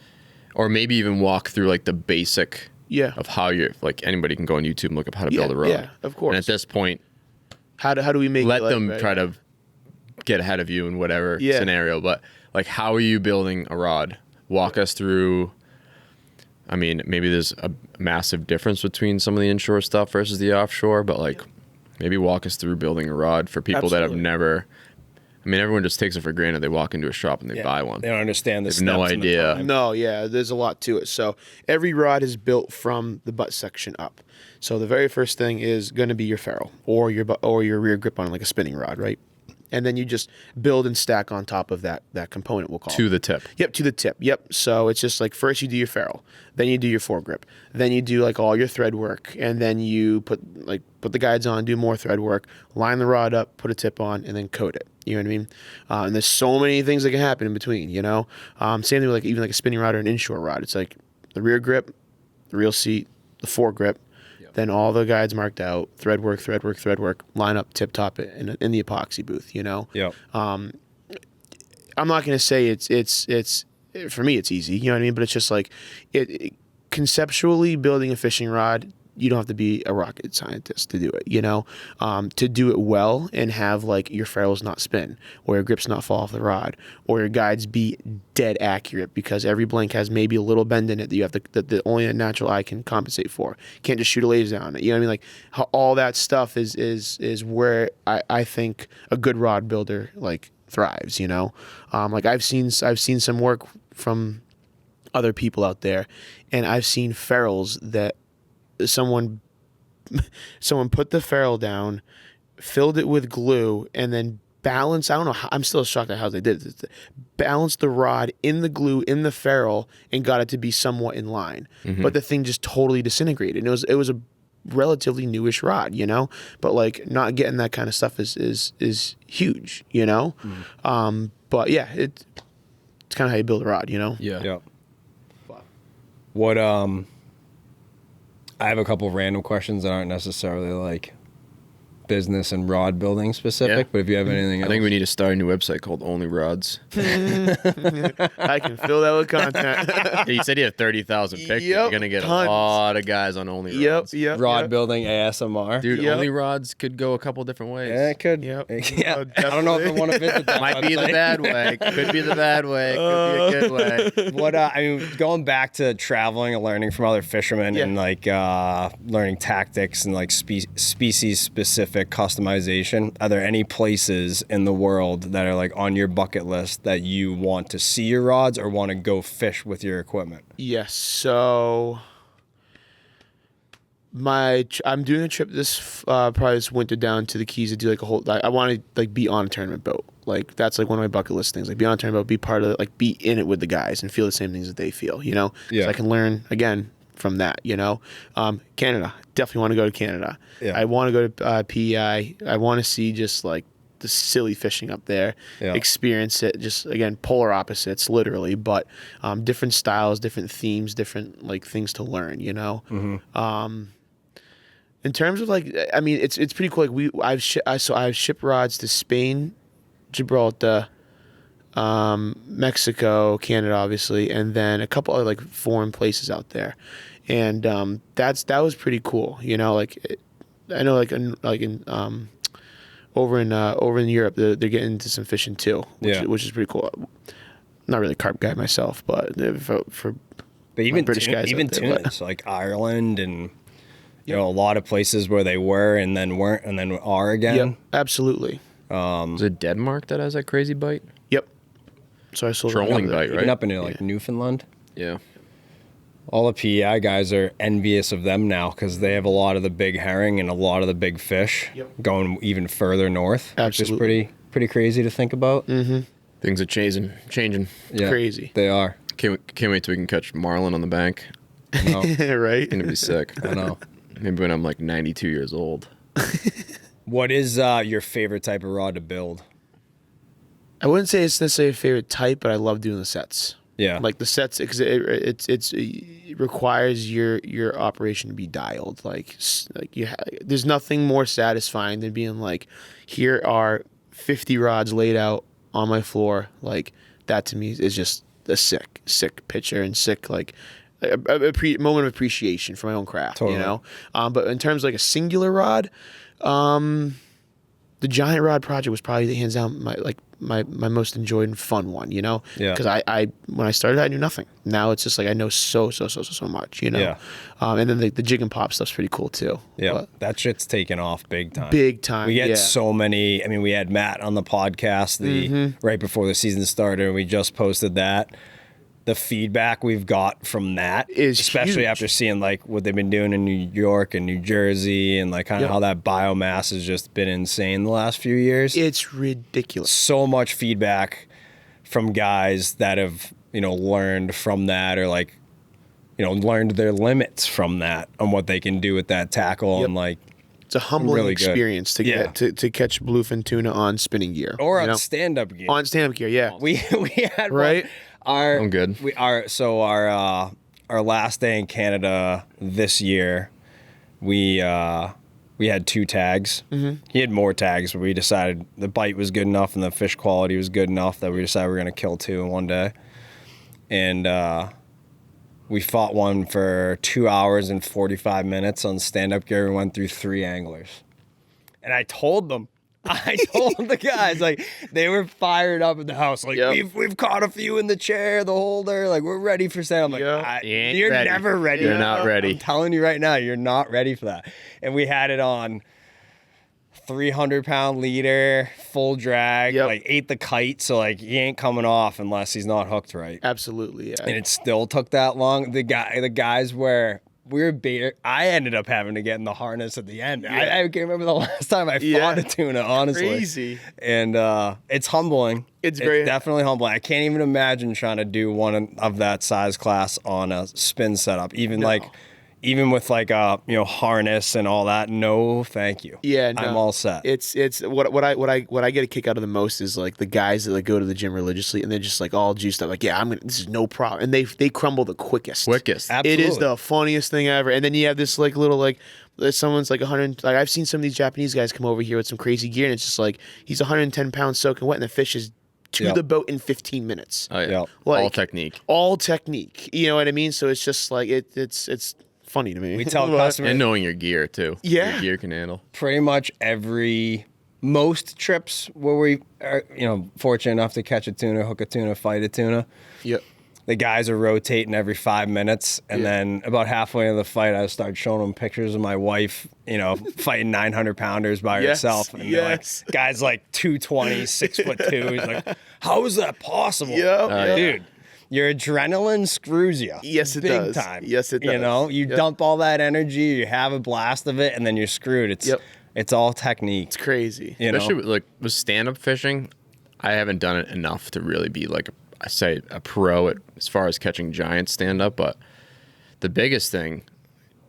or maybe even walk through like the basic. Of how you're, like, anybody can go on YouTube and look up how to build a rod. Yeah, of course. And at this point, how do we make let them try to get ahead of you in whatever scenario. But like, how are you building a rod? Walk us through. I mean, maybe there's a massive difference between some of the inshore stuff versus the offshore, but like maybe walk us through building a rod for people that have never I mean, everyone just takes it for granted. They walk into a shop and they buy one. They don't understand the They have steps no and the idea. time. No, yeah, there's a lot to it. So every rod is built from the butt section up. So the very first thing is going to be your ferrule or your rear grip on like a spinning rod, right? And then you just build and stack on top of that component, we'll call To it. the tip. Yep, to the tip. Yep. So it's just like first you do your ferrule, then you do your foregrip, then you do like all your thread work, and then you put the guides on, do more thread work, line the rod up, put a tip on, and then coat it. You know what I mean? And there's so many things that can happen in between. You know, same thing with like even like a spinning rod or an inshore rod. It's like the rear grip, the reel seat, the foregrip. Then all the guides marked out, thread work, line up, tip top it in the epoxy booth, you know? Yep. I'm not going to say it's for me, it's easy, you know what I mean? But it's just like, conceptually building a fishing rod, you don't have to be a rocket scientist to do it, you know? To do it well and have like your ferrules not spin, or your grips not fall off the rod, or your guides be dead accurate, because every blank has maybe a little bend in it that you have to, that only a natural eye can compensate for. You can't just shoot a laser down it. You know what I mean? Like how all that stuff is where I think a good rod builder like thrives, you know? Like I've seen some work from other people out there, and I've seen ferrules that someone put the ferrule down, filled it with glue, and then balance. I don't know how, I'm still shocked at how they did it. Balanced the rod in the glue in the ferrule and got it to be somewhat in line. But the thing just totally disintegrated. And it was a relatively newish rod, you know. But like not getting that kind of stuff is huge, you know. But yeah, it's kind of how you build a rod, you know. Yeah. Yep. What I have a couple of random questions that aren't necessarily like business and rod building specific, but if you have anything I else. think we need to start a new website called Only Rods. I can fill that with content. Yeah, you said you have 30,000 pictures. Yep, You're going to get tons. a lot of guys on Only Rods. Rod building ASMR. Dude, Yep. Only Rods could go a couple different ways. Yeah, it could. Yep. Yeah. I don't know if I want to visit that. Might be the website. bad way. Could be the bad way. Could be a good way. What I mean, going back to traveling and learning from other fishermen and like learning tactics and like species specific customization. Are there any places in the world that are like on your bucket list that you want to see your rods or want to go fish with your equipment? Yes. So I'm doing a trip probably this winter down to the Keys to do like a whole. I want to like be on a tournament boat. Like that's like one of my bucket list things. Like be on a tournament boat, be part of it, like be in it with the guys and feel the same things that they feel. You know. Yeah. So I can learn again from that. You know. Canada. Definitely want to go to Canada. Yeah. I want to go to PEI. I want to see just like the silly fishing up there. Yeah. Experience it. Just again, polar opposites, literally, but different styles, different themes, different like things to learn. You know. In terms of like, I mean, it's pretty cool. Like I've shipped rods to Spain, Gibraltar, Mexico, Canada, obviously, and then a couple of like foreign places out there, and that was pretty cool. You know, like I know like in over in Europe they're getting into some fishing too, which is pretty cool. Not really a carp guy myself, but for But even British guys, even out there, tunas, like Ireland and you know a lot of places where they were and then weren't and then are again. Yep, absolutely. Is it Denmark that has that crazy bite? Yep. So I sold Trolling it. bite, right? Even up into like Newfoundland. Yeah. All the PEI guys are envious of them now because they have a lot of the big herring and a lot of the big fish going even further north. Absolutely. Which is pretty crazy to think about. Things are changing. Yeah, Crazy. They are. Can't wait till we can catch marlin on the bank. No, Right? It's gonna be sick. I know. Maybe when I'm like 92 years old. What is your favorite type of rod to build? I wouldn't say it's necessarily a favorite type, but I love doing the sets. Yeah. Like the sets, because it requires your operation to be dialed. Like there's nothing more satisfying than being like, here are 50 rods laid out on my floor. Like that to me is just a sick picture and sick like a moment of appreciation for my own craft. Totally. You know. But in terms of like a singular rod, the giant rod project was probably hands down my most enjoyed and fun one, you know? Yeah. Because I when I started, I knew nothing. Now it's just like I know so much, you know? Yeah. And then the jig and pop stuff's pretty cool too. Yeah, But that shit's taken off big time. big time. We get yeah. so many. I mean, we had Matt on the podcast right before the season started, and we just posted that. The feedback we've got from that Is especially huge. after seeing like what they've been doing in New York and New Jersey, and like kind of Yep. how that biomass has just been insane the last few years. It's ridiculous. So much feedback from guys that have, you know, learned from that, or like, you know, learned their limits from that on what they can do with that tackle. Yep. And like, It's a humbling Really good. experience to Yeah. get to catch bluefin tuna on spinning gear. or you on know? stand-up gear. On stand-up gear, yeah. We had Right? I'm good. Our last day in Canada this year, we had 2 tags. Mm-hmm. He had more tags, but we decided the bite was good enough and the fish quality was good enough that we decided we were going to kill 2 in one day. And we fought one for 2 hours and 45 minutes on stand-up gear. We went through 3 anglers. And I told them, the guys, like, they were fired up at the house. Like, Yep. we've caught a few in the chair, the holder. Like, we're ready for sale. I'm like, Yep. You ain't you're ready. never ready. You're not ready. I'm telling you right now, you're not ready for that. And we had it on 300-pound leader, full drag, Yep. like ate the kite. So, like, he ain't coming off unless he's not hooked right. Absolutely, yeah. And it still took that long. The guys were... I ended up having to get in the harness at the end. I can't remember the last time I fought a tuna, honestly. Crazy. And it's humbling. It's very- definitely humbling. I can't even imagine trying to do one of that size class on a spin setup. Even with like a harness and all that. No, thank you. Yeah, no. I'm all set. It's what I get a kick out of the most is like the guys that like go to the gym religiously and they're just like all juiced up, like, yeah, this is no problem, and they crumble the quickest. Absolutely. It is the funniest thing ever. And then you have this like little like someone's like 100. Like I've seen some of these Japanese guys come over here with some crazy gear, and it's just like he's 110 pounds soaking wet, and the fish is to Yep. the boat in 15 minutes. Oh, yeah. Yep. Like- All technique. All technique. You know what I mean? So it's just like it's funny to me. We tell But- customers And knowing your gear, too. Yeah. Your gear can handle. pretty much most trips where we are, fortunate enough to catch a tuna, hook a tuna, fight a tuna. Yep. The guys are rotating every 5 minutes, and Yeah. then about halfway into the fight, I start showing them pictures of my wife, fighting 900-pounders by Yes, herself. And they're yes. like, guys like 220, 6'2". He's like, how is that possible? Yeah. Dude, your adrenaline screws you. Yes, it big does. time. Yes, it You does. know, you Yep. dump all that energy, you have a blast of it, and then you're screwed. It's all technique. It's crazy. You know? Especially with stand-up fishing, I haven't done it enough to really be like a pro as far as catching giant stand-up. But the biggest thing,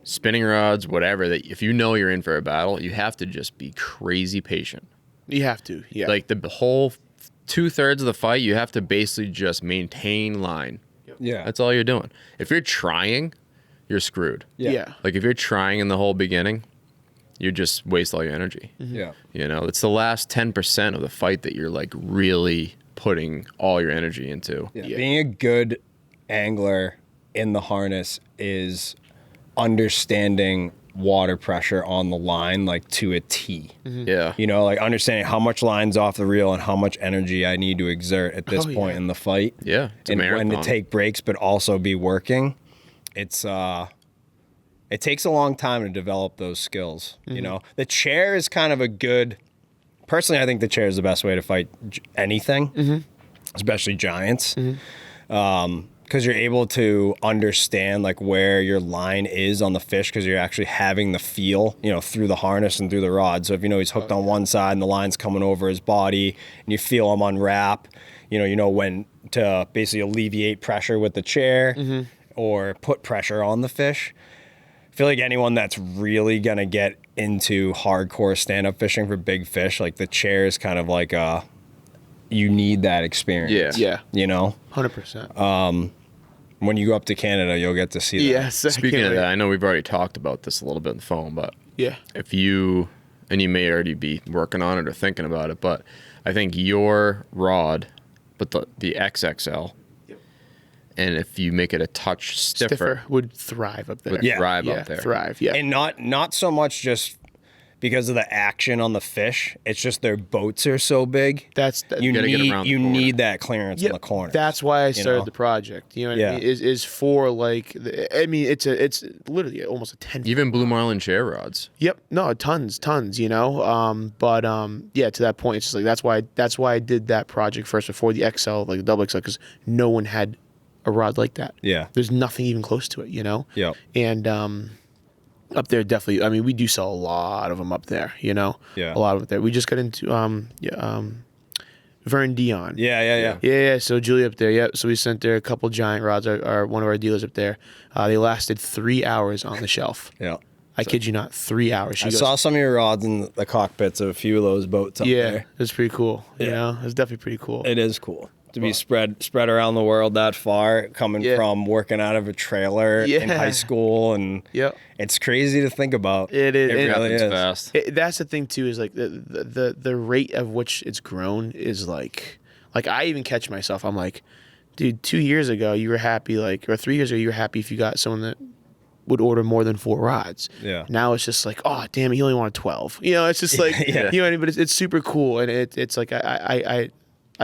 spinning rods, whatever, that if you know you're in for a battle, you have to just be crazy patient. You have to. Yeah. Like the whole 2/3 of the fight, you have to basically just maintain line. Yeah. That's all you're doing. If you're trying, you're screwed. yeah. Like if you're trying in the whole beginning, you just waste all your energy. Yeah. It's the last 10% of the fight that you're like really putting all your energy into. Yeah. Yeah. Being a good angler in the harness is understanding water pressure on the line, like to a T. Yeah. Like understanding how much line's off the reel and how much energy I need to exert at this Oh, point yeah. in the fight. Yeah. It's a And when to marathon. take breaks, but also be working. It takes a long time to develop those skills. The chair is kind of a good. Personally, I think the chair is the best way to fight anything, especially giants, because you're able to understand like where your line is on the fish because you're actually having the feel, through the harness and through the rod. So if he's hooked on one side and the line's coming over his body, and you feel him unwrap, you know when to basically alleviate pressure with the chair or put pressure on the fish. I feel like anyone that's really going to get into hardcore stand-up fishing for big fish, like the chair is kind of like you need that experience. Yeah. Yeah. 100%. When you go up to Canada, you'll get to see that. Yes. I Speaking can't of wait. that, I know we've already talked about this a little bit on the phone, but Yeah. if you may already be working on it or thinking about it, but I think your rod, but the XXL, and if you make it a touch stiffer, Would thrive up there. would thrive up there. Thrive. Yeah. And not so much just because of the action on the fish. It's just their boats are so big. You gotta get around the corner. need that clearance in the corner. That's why I started the project. You know what I mean? Is for like, I mean, it's literally almost a 10. Even blue marlin share rods. Yep. No, tons. You know. Yeah. To that point, it's just like that's why I did that project first before the XL, like the double XL, because no one had a rod like that. Yeah. There's nothing even close to it. You know. Yeah. And up there, definitely. I mean, we do sell a lot of them up there. You know. Yeah. A lot of it there. We just got into Vern Dion. Yeah. So Julie up there. Yeah. So we sent there a couple giant rods. Our one of our dealers up there. They lasted 3 hours on the shelf. Yeah. I kid you not, 3 hours. I saw some of your rods in the cockpits of a few of those boats up there. Yeah, it's pretty cool. You know, it's definitely pretty cool. It is cool to be spread around the world that far, coming from working out of a trailer in high school, and it's crazy to think about. It is. It really is. Fast. That's the thing too. Is like the rate of which it's grown is like I even catch myself. I'm like, dude, 2 years ago you were happy, or 3 years ago you were happy if you got someone that would order more than 4 rods. Yeah. Now it's just like, oh damn, he only wanted 12. You know, it's just like you know what I mean? But it's super cool, and it's like I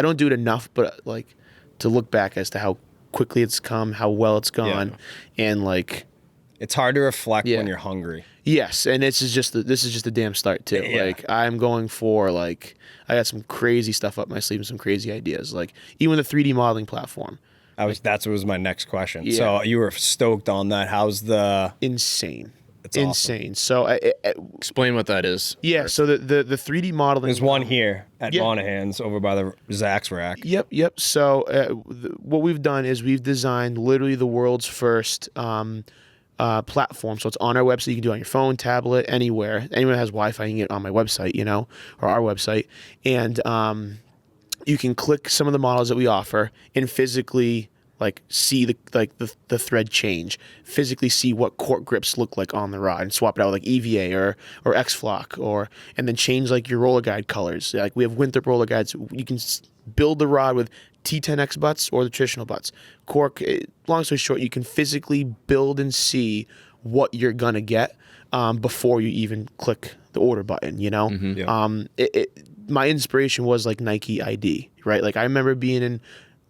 don't do it enough, but like to look back as to how quickly it's come, how well it's gone, and like it's hard to reflect when you're hungry. Yes, and this is just the damn start too. Yeah. Like I'm going for I got some crazy stuff up my sleeve and some crazy ideas. Like even the 3D modeling platform. That was my next question. Yeah. So you were stoked on that. How's the insane? It's insane. Awesome. So explain what that is. Yeah. So the 3D modeling. There's one here at Monahan's over by the Zack's rack. Yep. So what we've done is we've designed literally the world's first platform. So it's on our website. You can do it on your phone, tablet, anywhere. Anyone that has Wi-Fi, you can get it on my website, you know, or our website, and you can click some of the models that we offer and physically see the thread change, physically see what cork grips look like on the rod, and swap it out with EVA or X-Flock, and then change your roller guide colors. Like we have Winthrop roller guides. You can build the rod with T10X butts or the traditional butts. Cork. Long story short, you can physically build and see what you're gonna get before you even click the order button. You know. Mm-hmm. Yeah. My inspiration was Nike ID, right? I remember being in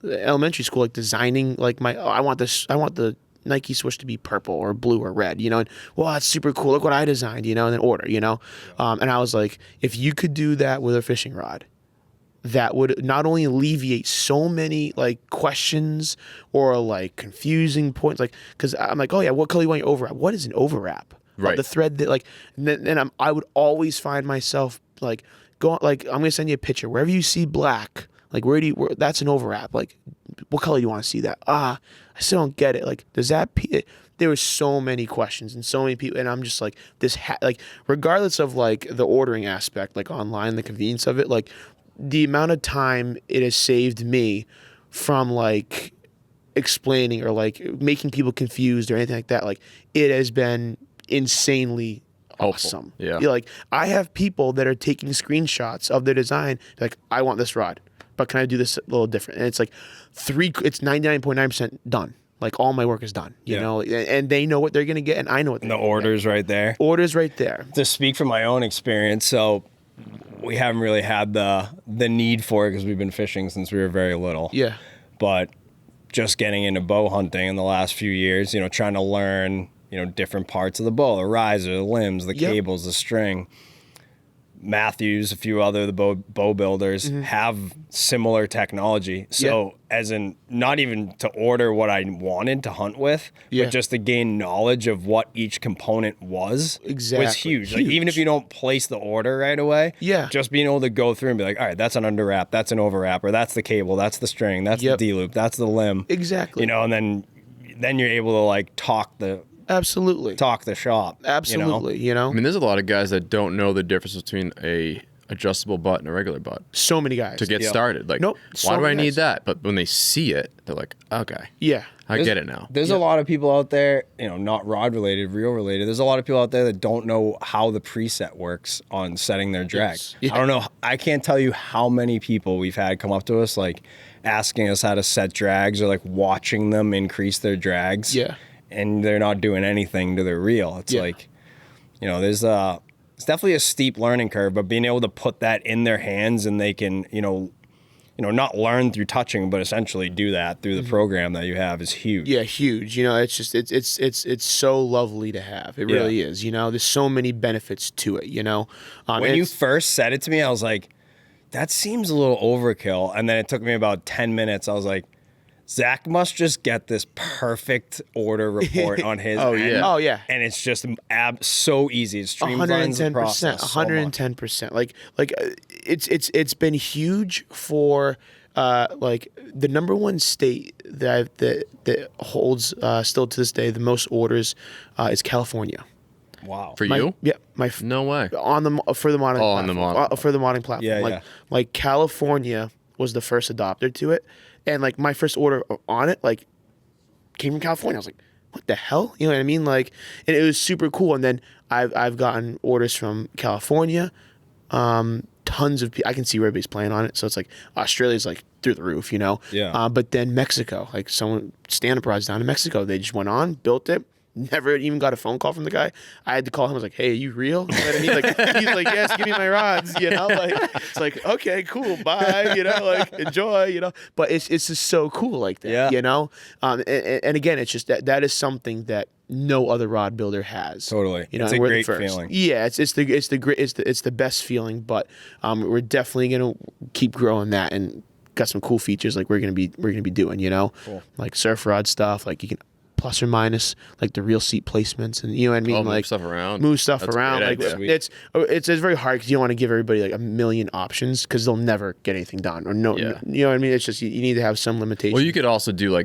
elementary school, designing I want the Nike swoosh to be purple or blue or red, you know, and that's super cool. Look what I designed, you know, and then order, you know. And I was like, if you could do that with a fishing rod, that would not only alleviate so many questions or confusing points, because I'm like, oh yeah, what color you want your overwrap? What is an overwrap? Right. The thread that and then I would always find myself I'm gonna send you a picture. Wherever you see black, that's an overwrap. What color do you want to see that? I still don't get it. Does that? There were so many questions and so many people, and I'm just regardless of the ordering aspect, online, the convenience of it, the amount of time it has saved me from explaining or making people confused or anything like that. It has been insanely awesome. Yeah. I have people that are taking screenshots of their design. I want this rod, but can I do this a little different? And it's it's 99.9% done. All my work is done, you know, and they know what they're going to get, and I know what they're going to get. The order's right there. Order's right there. To speak from my own experience, so we haven't really had the need for it because we've been fishing since we were very little. Yeah. But just getting into bow hunting in the last few years, you know, trying to learn, you know, different parts of the bow, the riser, the limbs, the cables, the string. Matthews, a few other bow builders have similar technology. So as in not even to order what I wanted to hunt with, but just to gain knowledge of what each component was huge. Even if you don't place the order right away, just being able to go through and be all right, that's an under wrap, that's an over wrap, or that's the cable, that's the string, that's the D-loop, that's the limb. Exactly. You know, and then you're able to talk the shop. Absolutely, you know? I mean, there's a lot of guys that don't know the difference between a adjustable butt and a regular butt. So many guys. To get started. Nope. Why do I need that? But when they see it, they're like, okay. Yeah. I get it now. There's a lot of people out there, you know, not rod related, reel related. There's a lot of people out there that don't know how the preset works on setting their drag. Yes. I don't know. I can't tell you how many people we've had come up to us asking us how to set drags or watching them increase their drags. Yeah. And they're not doing anything to their reel. It's you know, there's it's definitely a steep learning curve, but being able to put that in their hands and they can, not learn through touching, but essentially do that through the program that you have is huge. Yeah, huge. It's just it's so lovely to have. It really is. There's so many benefits to it. When you first said it to me, I was like, that seems a little overkill. And then it took me about 10 minutes. I was like, Zach must just get this perfect order report on his end. Oh, yeah. And it's just so easy. It streamlines the process 110%. It's been huge for the number one state that holds still to this day the most orders is California. Wow. For you? Yeah. No way. For the modding platform. For the modding platform. Yeah, like California was the first adopter to it. And my first order on it came from California. I was like, what the hell? You know what I mean? And it was super cool. And then I've gotten orders from California. Tons of people. I can see where everybody's playing on it. So it's Australia's through the roof, Yeah. But then Mexico, someone stand-up rods down in Mexico. They just went on, built it. Never even got a phone call from the guy. I had to call him. I was like, "Hey, are you real?" You know what I mean? He's like, "Yes, give me my rods." It's okay, cool, bye. Enjoy. But it's just so cool like that. Yeah. And again, it's just that is something that no other rod builder has. Totally. It's a we're great the first. feeling. Yeah, it's the best feeling. But we're definitely gonna keep growing that and got some cool features we're gonna be doing. Cool. Surf rod stuff. You can plus or minus the reel seat placements and you know what I mean, move stuff around. That's around. It's very hard because you don't want to give everybody a million options because they'll never get anything done or you know what I mean. It's just you need to have some limitations. Well, you could also do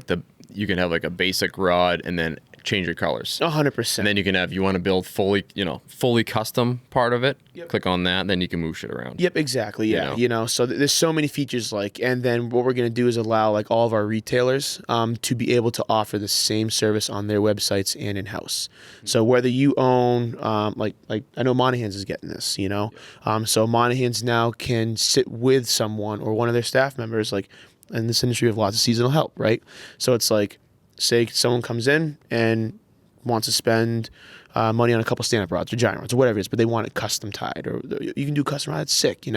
you can have a basic rod and then change your colors. 100%. And then you can have, you want to build fully custom part of it. Yep. Click on that, then you can move shit around. Yep, exactly. Yeah. So there's so many features and then what we're going to do is allow all of our retailers to be able to offer the same service on their websites and in-house. So whether you own, I know Monahan's is getting this, so Monahan's now can sit with someone or one of their staff members, in this industry we have lots of seasonal help, right? So it's say someone comes in and wants to spend money on a couple stand-up rods or giant rods or whatever it is, but they want it custom tied or you can do custom rods. That's sick,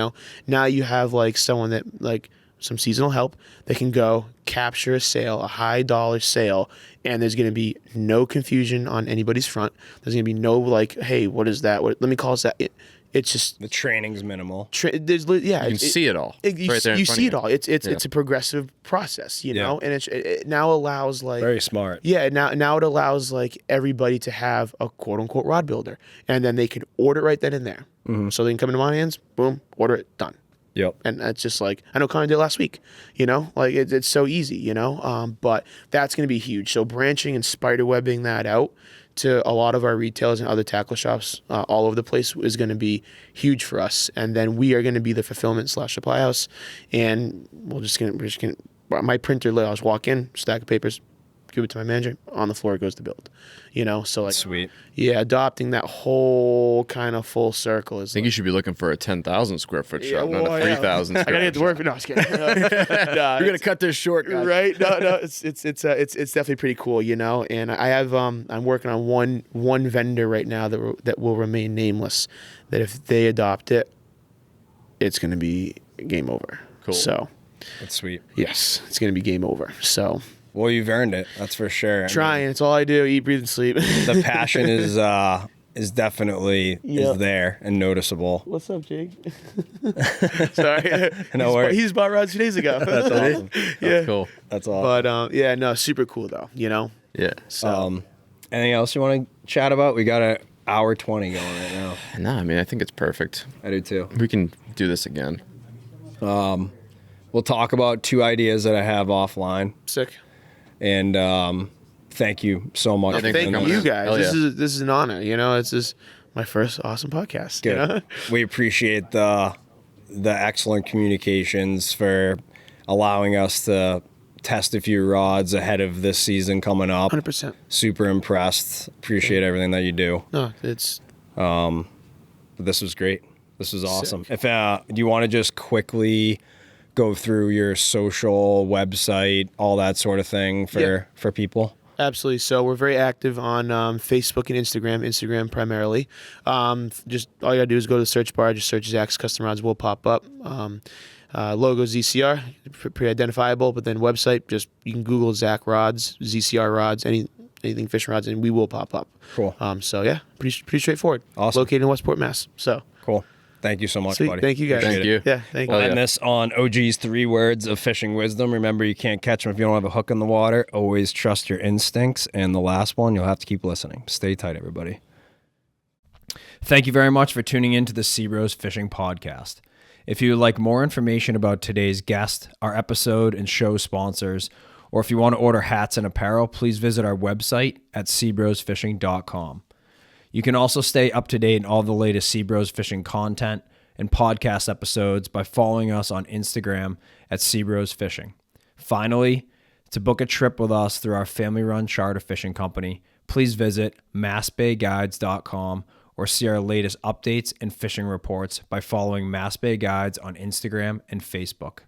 Now you have someone that some seasonal help. They can go capture a sale, a high dollar sale, and there's going to be no confusion on anybody's front. There's going to be no hey, what is that? Let me call it that. It's just the training's minimal. You can see it all. You see it all. It's a progressive process, know, and it now allows very smart. Yeah, now it allows everybody to have a quote unquote rod builder, and then they can order right then and there. Mm-hmm. So they can come into my hands, boom, order it, done. Yep. And that's just I know Connor did last week, it's so easy, but that's going to be huge. So branching and spider webbing that out to a lot of our retailers and other tackle shops all over the place is going to be huge for us. And then we are going to be the fulfillment / supply house. And we're just going to, my printer, I'll just walk in, stack of papers, give it to my manager, on the floor it goes to build. So sweet. Yeah, adopting that whole kind of full circle is. I think you should be looking for a 10,000 square foot shop, not a 3,000 square. I gotta get to work. No, I was kidding. You're gonna cut this short, guys. Right? No. It's definitely pretty cool, And I have I'm working on one vendor right now that will remain nameless. That if they adopt it, it's gonna be game over. Cool. So. That's sweet. Yes, it's gonna be game over. So. Well, you've earned it. That's for sure. Trying. It's all I do. Eat, breathe, and sleep. The passion is definitely is there and noticeable. What's up, Jake? Sorry. No worries. He's bought rods 2 days ago. That's awesome. That's cool. That's awesome. But super cool though. Yeah. So. Anything else you want to chat about? We got an hour 20 going right now. No, I mean I think it's perfect. I do too. We can do this again. We'll talk about 2 ideas that I have offline. Sick. And thank you so much. Thank you guys. Yeah. This is an honor. It's just my first awesome podcast. Good. We appreciate the excellent communications for allowing us to test a few rods ahead of this season coming up. 100%. Super impressed. Appreciate everything that you do. No, it's. This was great. This was awesome. Sick. If do you want to just quickly go through your social website, all that sort of thing for people? Absolutely. So we're very active on Facebook and Instagram primarily. Just all you gotta do is go to the search bar, just search Zack's Custom Rods, will pop up. Logo ZCR, pretty identifiable, but then website, just you can Google Zack Rods, ZCR Rods, anything fishing rods, and we will pop up. Cool. So yeah, pretty straightforward. Awesome. Located in Westport, Mass. So Cool. Thank you so much, sweet. buddy. Thank you guys. Thank you. Yeah, thank you. We'll end this on OG's 3 words of fishing wisdom. Remember, you can't catch them if you don't have a hook in the water. Always trust your instincts. And the last one, you'll have to keep listening. Stay tight, everybody. Thank you very much for tuning in to the SeaBros Fishing Podcast. If you would like more information about today's guest, our episode, and show sponsors, or if you want to order hats and apparel, please visit our website at SeaBrosFishing.com. You can also stay up to date on all the latest SeaBros Fishing content and podcast episodes by following us on Instagram at SeaBros Fishing. Finally, to book a trip with us through our family-run charter fishing company, please visit MassBayGuides.com or see our latest updates and fishing reports by following Mass Bay Guides on Instagram and Facebook.